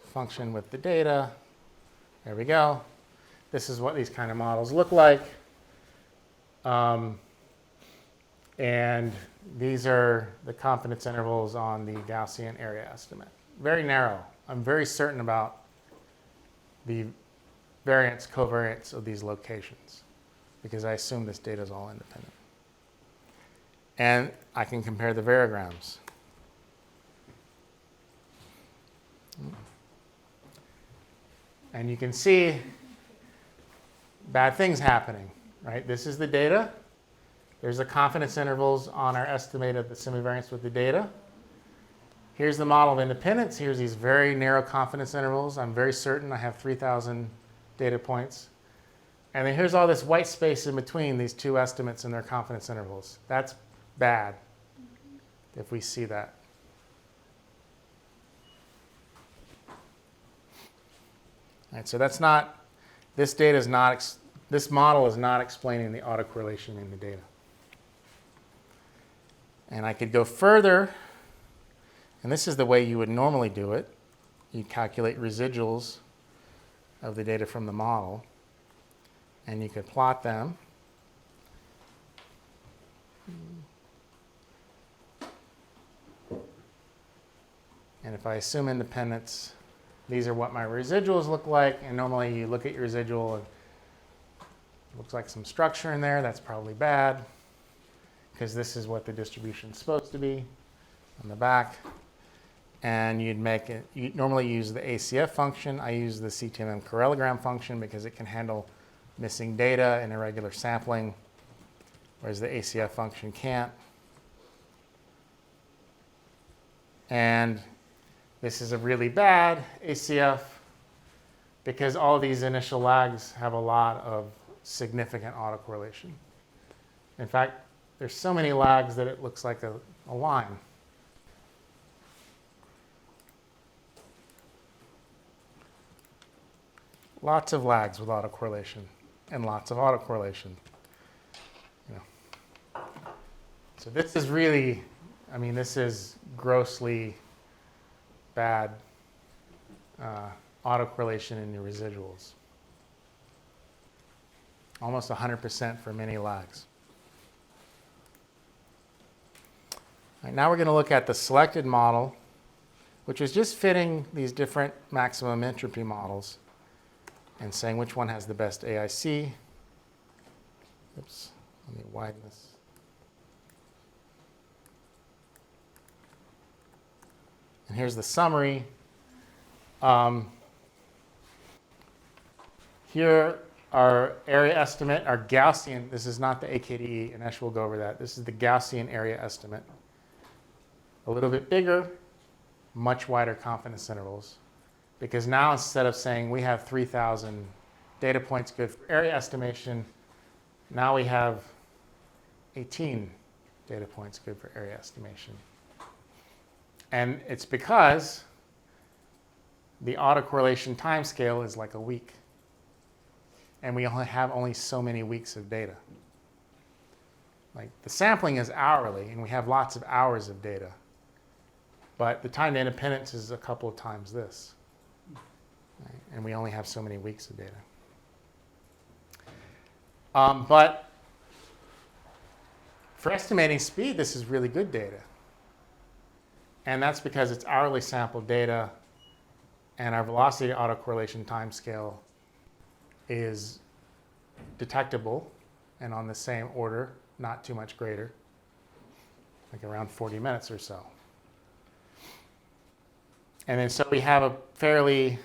function with the data, there we go. This is what these kind of models look like. And these are the confidence intervals on the Gaussian area estimate. Very narrow. I'm very certain about the variance, covariance of these locations because I assume this data is all independent. And I can compare the variograms. And you can see bad things happening, right? This is the data. There's the confidence intervals on our estimate of the semivariance with the data. Here's the model of independence. Here's these very narrow confidence intervals. I'm very certain I have 3,000 data points. And then here's all this white space in between these two estimates and their confidence intervals. That's bad if we see that. All right, so that's not, this data is not, this model is not explaining the autocorrelation in the data. And I could go further, and this is the way you would normally do it. You calculate residuals of the data from the model, and you could plot them. And if I assume independence, these are what my residuals look like. And normally you look at your residual and it looks like some structure in there. That's probably bad because this is what the distribution is supposed to be on the back. And you'd make it, you normally use the ACF function. I use the CTMM parallelogram function because it can handle missing data and irregular sampling, whereas the ACF function can't. And this is a really bad ACF because all these initial lags have a lot of significant autocorrelation. In fact, there's so many lags that it looks like a line. Lots of lags with autocorrelation and lots of autocorrelation. You know. So this is really, I mean, this is grossly bad autocorrelation in your residuals. Almost 100% for many lags. All right, now we're going to look at the selected model, which is just fitting these different maximum entropy models and saying which one has the best AIC. Oops, let me widen this. And here's the summary. Here our area estimate, our Gaussian, this is not the AKDE, and Ash will go over that. This is the Gaussian area estimate. A little bit bigger, much wider confidence intervals. Because now instead of saying we have 3,000 data points good for area estimation, now we have 18 data points good for area estimation. And it's because the autocorrelation time scale is like a week. And we only have so many weeks of data. Like the sampling is hourly, and we have lots of hours of data. But the time to independence is a couple of times this. Right? And we only have so many weeks of data. But for estimating speed, this is really good data. And that's because it's hourly sampled data, and our velocity autocorrelation time scale is detectable and on the same order, not too much greater, like around 40 minutes or so. And then so we have a fairly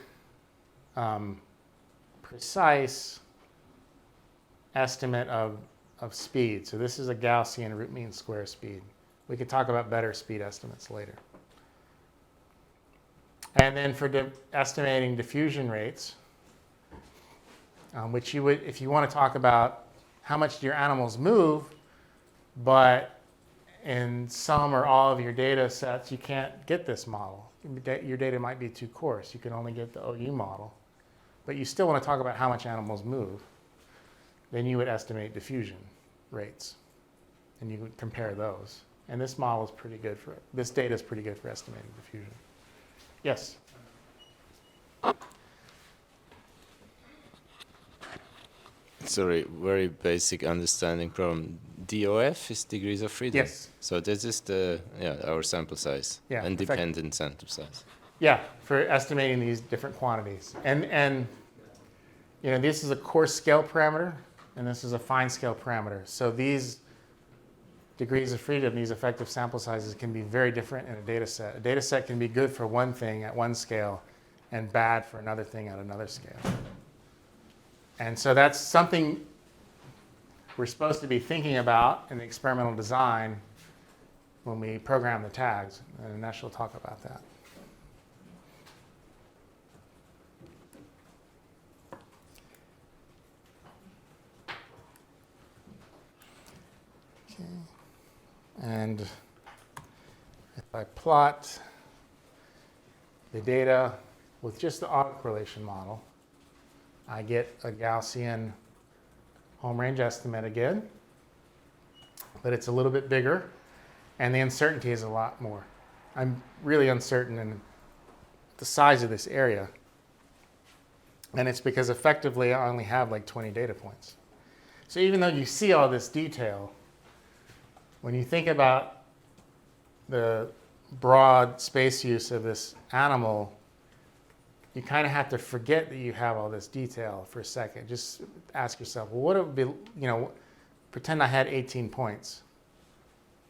precise estimate of speed. So this is a Gaussian root mean square speed. We could talk about better speed estimates later. And then for estimating diffusion rates, which you would, if you want to talk about how much do your animals move, but in some or all of your data sets, you can't get this model. Your data might be too coarse. You can only get the OU model. But you still want to talk about how much animals move. Then you would estimate diffusion rates. And you would compare those. And this model is pretty good for, this data is pretty good for estimating diffusion. Yes? Sorry, very basic understanding problem. DOF is degrees of freedom. Yes. So this is the our sample size. Yeah, And dependent sample size. Yeah, for estimating these different quantities. And you know, this is a coarse scale parameter, and this is a fine scale parameter. So these degrees of freedom, these effective sample sizes, can be very different in a data set. A data set can be good for one thing at one scale and bad for another thing at another scale. And so that's something we're supposed to be thinking about in the experimental design when we program the tags. And Anesh will talk about that. Okay. And if I plot the data with just the autocorrelation model, I get a Gaussian home range estimate again, but it's a little bit bigger, and the uncertainty is a lot more. I'm really uncertain in the size of this area, and it's because effectively I only have like 20 data points. So even though you see all this detail, when you think about the broad space use of this animal, you kind of have to forget that you have all this detail for a second. Just ask yourself, well, what would be, pretend I had 18 points.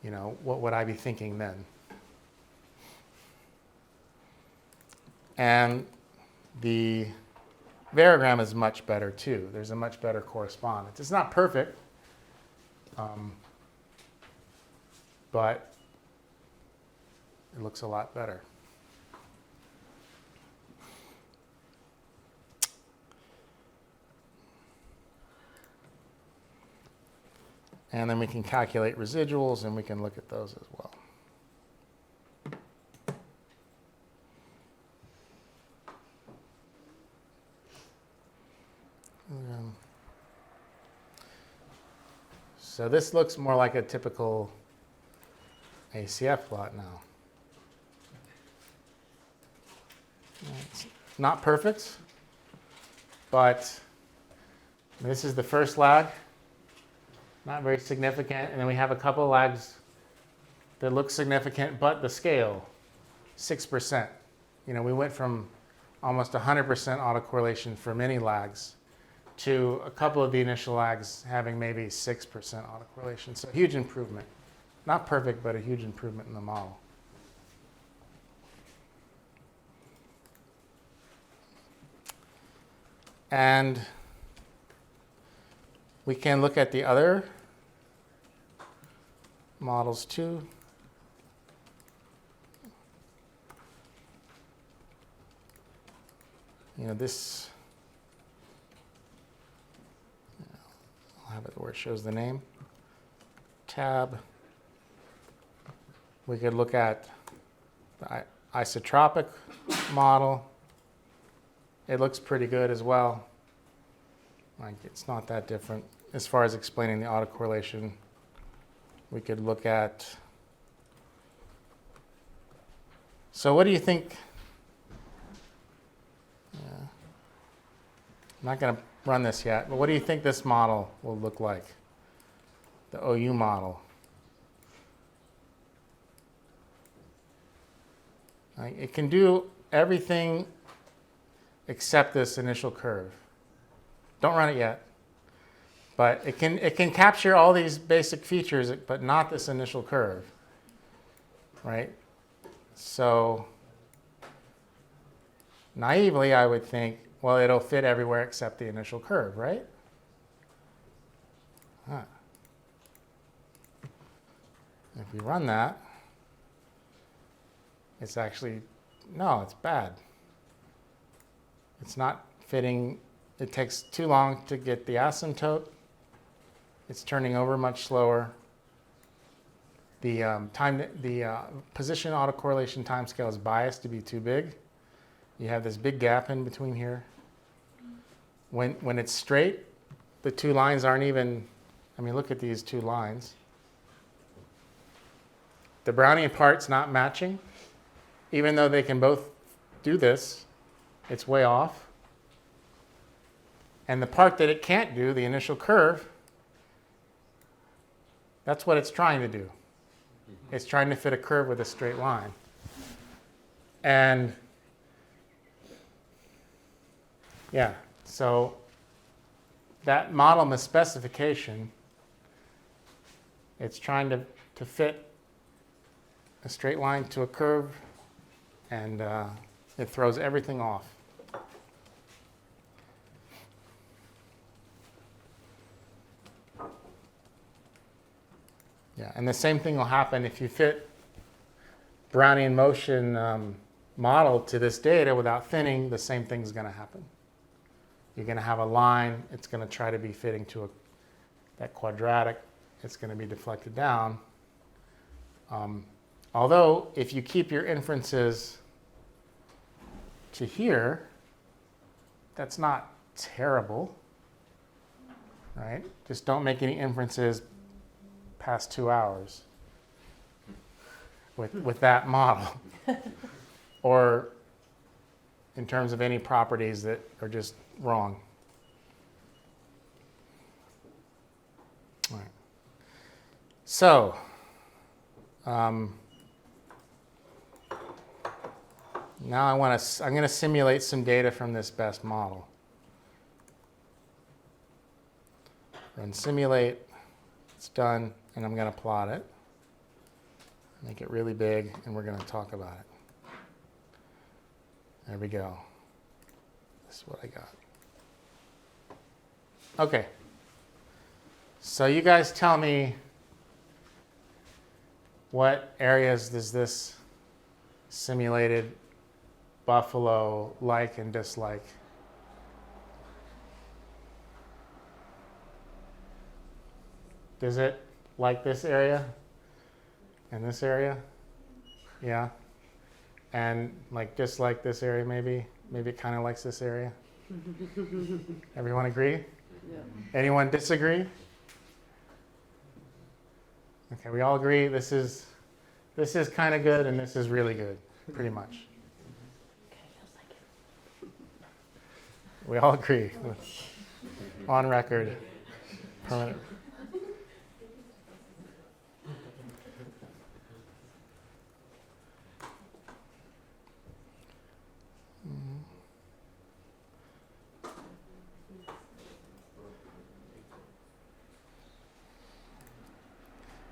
What would I be thinking then? And the variogram is much better too. There's a much better correspondence. It's not perfect, but it looks a lot better. And then we can calculate residuals, and we can look at those as well. So this looks more like a typical ACF plot now. It's not perfect, but this is the first lag. Not very significant, and then we have a couple of lags that look significant, but the scale, 6%. We went from almost 100% autocorrelation for many lags to a couple of the initial lags having maybe 6% autocorrelation. So huge improvement. Not perfect, but a huge improvement in the model. And we can look at the other models too. This, I'll have it where it shows the name. Tab. We could look at the isotropic model. It looks pretty good as well. It's not that different. As far as explaining the autocorrelation, we could look at. So what do you think? I'm not going to run this yet, but what do you think this model will look like? The OU model. It can do everything except this initial curve. Don't run it yet. But it can capture all these basic features, but not this initial curve, right? So naively, I would think, well, it'll fit everywhere except the initial curve, right? Huh. If we run that, it's actually, no, it's bad. It's not fitting. It takes too long to get the asymptote. It's turning over much slower. The position autocorrelation timescale is biased to be too big. You have this big gap in between here. When it's straight, the two lines aren't even, look at these two lines. The Brownian part's not matching. Even though they can both do this, it's way off. And the part that it can't do, the initial curve, that's what it's trying to do. It's trying to fit a curve with a straight line. And yeah, so that model misspecification, it's trying to fit a straight line to a curve, and it throws everything off. And the same thing will happen if you fit Brownian motion model to this data without thinning. The same thing's going to happen. You're going to have a line. It's going to try to be fitting to that quadratic. It's going to be deflected down. Although, if you keep your inferences to here, that's not terrible, right? Just don't make any inferences past 2 hours with that model. Or in terms of any properties that are just wrong. All right. So, now I'm going to simulate some data from this best model. Run simulate. It's done, and I'm going to plot it. Make it really big, and we're going to talk about it. There we go. This is what I got. Okay. So you guys tell me what areas does this simulated buffalo like and dislike? Does it like this area and this area? Yeah. And like dislike this area maybe? Maybe it kind of likes this area? Everyone agree? Yeah. Anyone disagree? Okay, we all agree this is kind of good and this is really good, pretty much. We all agree. On record. Permanent.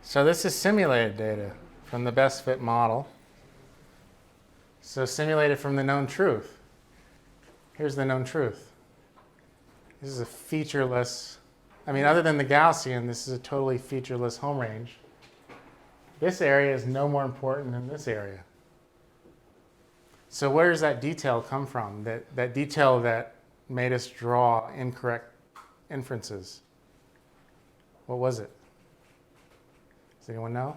So this is simulated data from the best fit model. So simulated from the known truth. Here's the known truth. This is a featureless, other than the Gaussian, this is a totally featureless home range. This area is no more important than this area. So where does that detail come from? That detail that made us draw incorrect inferences. What was it? Does anyone know?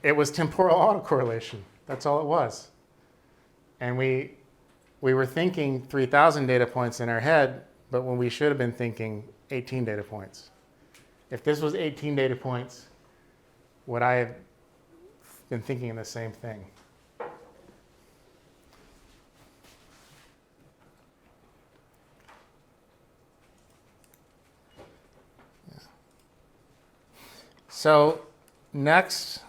It was temporal autocorrelation. That's all it was. And we were thinking 3,000 data points in our head, but when we should have been thinking 18 data points. If this was 18 data points, would I have been thinking the same thing? So next,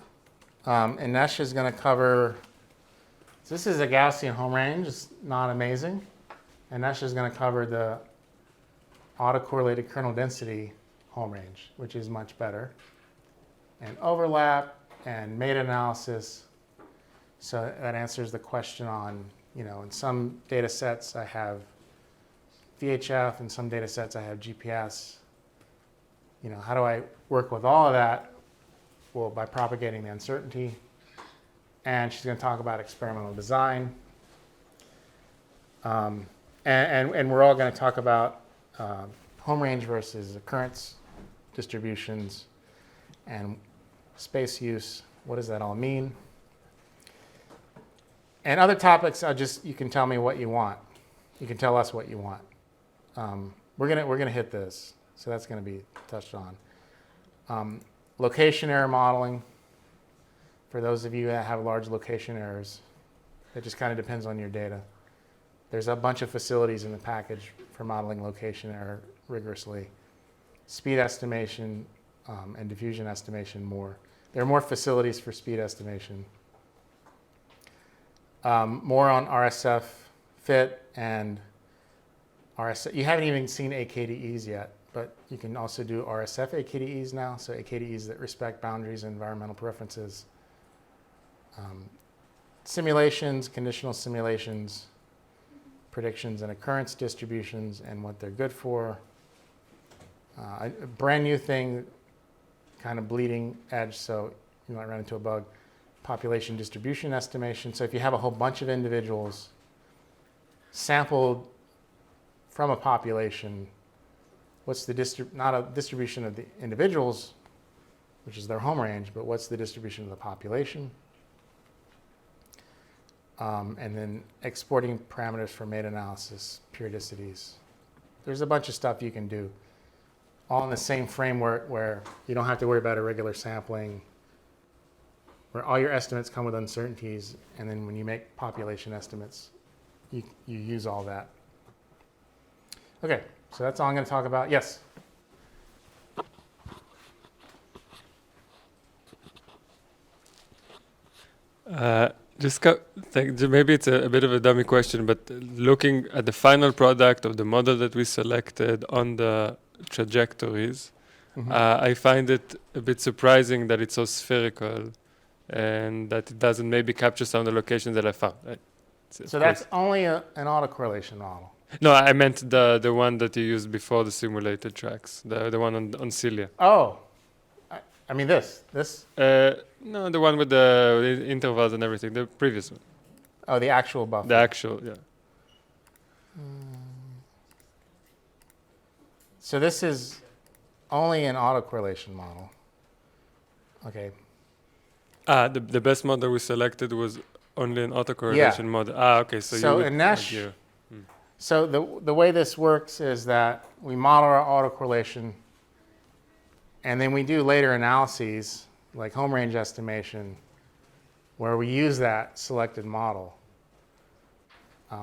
Inesh is going to cover, this is a Gaussian home range. It's not amazing. Inesh is going to cover the autocorrelated kernel density home range, which is much better. And overlap and meta-analysis. So that answers the question on, in some data sets I have VHF, in some data sets I have GPS. How do I work with all of that? Well, by propagating the uncertainty. And she's going to talk about experimental design. And we're all going to talk about home range versus occurrence distributions and space use. What does that all mean? And other topics, you can tell me what you want. You can tell us what you want. We're gonna hit this. So that's going to be touched on. Location error modeling. For those of you that have large location errors, it just kind of depends on your data. There's a bunch of facilities in the package for modeling location error rigorously. Speed estimation and diffusion estimation more. There are more facilities for speed estimation. More on RSF fit and RSF. You haven't even seen AKDEs yet. But you can also do RSF AKDEs now, so AKDEs that respect boundaries and environmental preferences. Simulations, conditional simulations, predictions and occurrence distributions and what they're good for. A brand new thing, kind of bleeding edge, so you might run into a bug. Population distribution estimation. So if you have a whole bunch of individuals sampled from a population, what's the not a distribution of the individuals, which is their home range, but what's the distribution of the population? And then exporting parameters for meta-analysis, periodicities. There's a bunch of stuff you can do, all in the same framework where you don't have to worry about irregular sampling, where all your estimates come with uncertainties, and then when you make population estimates, you use all that. Okay, so that's all I'm going to talk about. Yes? Maybe it's a bit of a dummy question, but looking at the final product of the model that we selected on the trajectories, I find it a bit surprising that it's so spherical and that it doesn't maybe capture some of the locations that I found. So that's only an autocorrelation model. No, I meant the one that you used before the simulated tracks, the one on Cilia. Oh, I mean this. No, the one with the intervals and everything, the previous one. Oh, the actual buffer. The actual, yeah. So this is only an autocorrelation model. Okay. The best model we selected was only an autocorrelation model. Okay, so in Mesh, so the way this works is that we model our autocorrelation, and then we do later analyses, like home range estimation, where we use that selected model.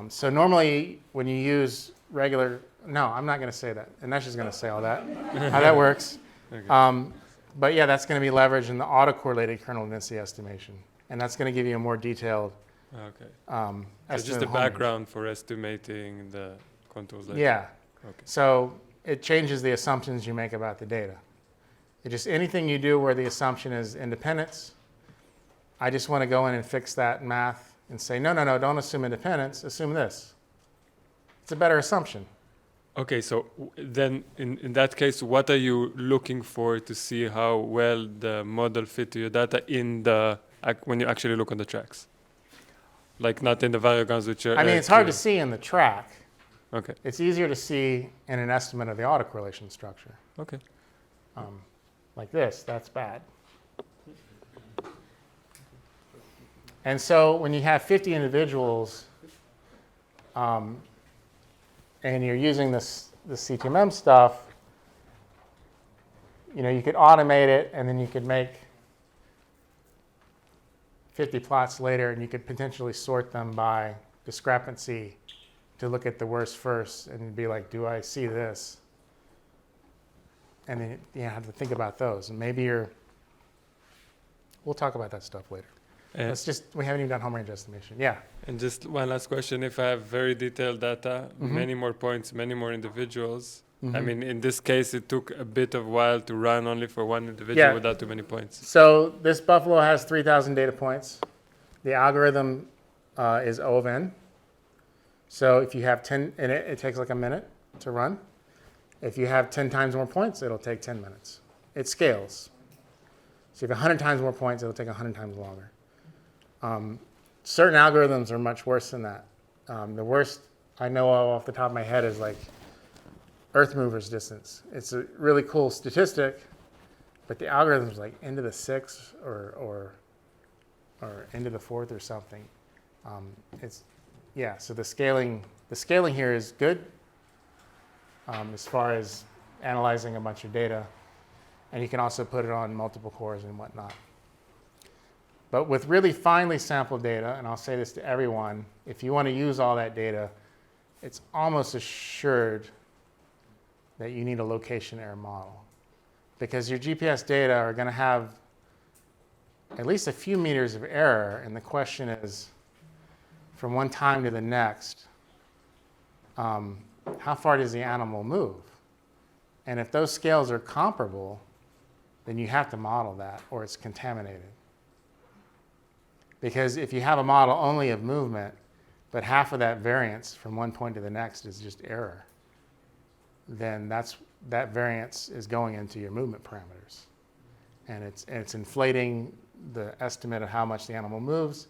So normally when you use regular, no, I'm not going to say that. Anesh is going to say all that, how that works. Okay. But yeah, that's going to be leveraged in the autocorrelated kernel density estimation. And that's going to give you a more detailed so just the background for estimating the contours. Yeah. Okay. So it changes the assumptions you make about the data. It just anything you do where the assumption is independence, I just want to go in and fix that in math and say, no, don't assume independence, assume this. It's a better assumption. Okay, so then in that case, what are you looking for to see how well the model fit to your data when you actually look on the tracks? Like not in the variograms which are... I mean, it's hard to see in the track. Okay. It's easier to see in an estimate of the autocorrelation structure. Okay. Like this, that's bad. And so when you have 50 individuals and you're using the CTMM stuff, you could automate it, and then you could make 50 plots later, and you could potentially sort them by discrepancy to look at the worst first and be like, do I see this? And then you have to think about those. And maybe we'll talk about that stuff later. We haven't even done home range estimation. Yeah. And just one last question. If I have very detailed data, many more points, many more individuals, I mean, in this case, it took a bit of while to run only for one individual without too many points. So this Buffalo has 3,000 data points. The algorithm is O of n. So if you have 10, and it takes like a minute to run. If you have 10 times more points, it'll take 10 minutes. It scales. So if you have 100 times more points, it'll take 100 times longer. Certain algorithms are much worse than that. The worst I know of off the top of my head is like Earth mover's distance. It's a really cool statistic, but the algorithm is like into the 6th or into the 4th or something. So the scaling here is good as far as analyzing a bunch of data, and you can also put it on multiple cores and whatnot. But with really finely sampled data, and I'll say this to everyone, if you want to use all that data, it's almost assured that you need a location error model, because your GPS data are going to have at least a few meters of error, and the question is, from one time to the next, how far does the animal move? And if those scales are comparable, then you have to model that, or it's contaminated. Because if you have a model only of movement, but half of that variance from one point to the next is just error, then that variance is going into your movement parameters. And it's inflating the estimate of how much the animal moves,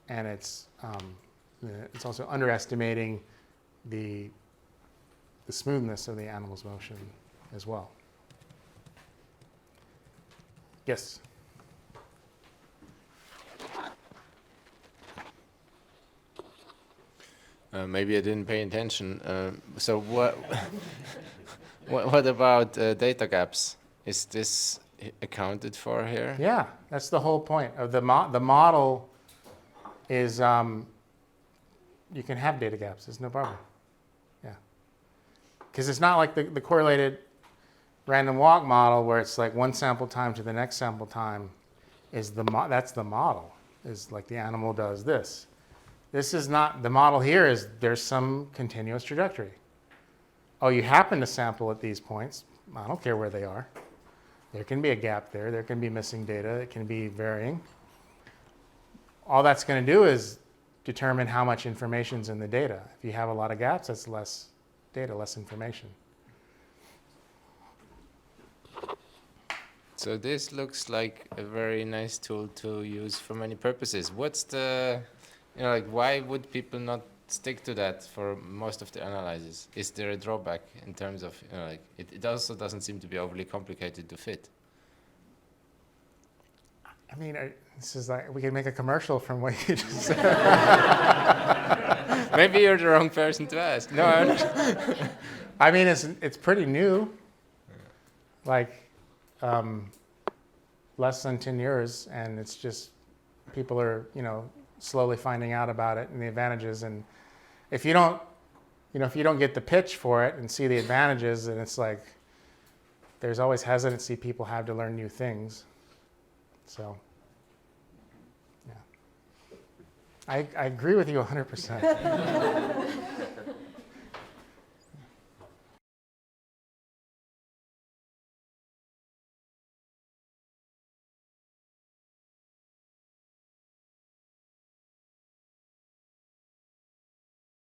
and it's also underestimating the smoothness of the animal's motion as well. Yes? Maybe I didn't pay attention. So what, what about data gaps? Is this accounted for here? Yeah, that's the whole point of the model is you can have data gaps. There's no problem. Yeah. Because it's not like the correlated random walk model where it's like one sample time to the next sample time is that's the model. Is like the animal does this. This is not, the model here is there's some continuous trajectory. Oh, you happen to sample at these points. I don't care where they are. There can be a gap there. There can be missing data. It can be varying. All that's going to do is determine how much information's in the data. If you have a lot of gaps, that's less data, less information. So this looks like a very nice tool to use for many purposes. What's the, like why would people not stick to that for most of the analyses? Is there a drawback in terms of, like it also doesn't seem to be overly complicated to fit? I mean, this is like, we could make a commercial from what you just said. Maybe you're the wrong person to ask. No, I mean, it's pretty new. Like, less than 10 years, and it's just, people are, slowly finding out about it and the advantages. And if you don't get the pitch for it and see the advantages, then it's like, there's always hesitancy people have to learn new things. So, yeah. I agree with you 100%.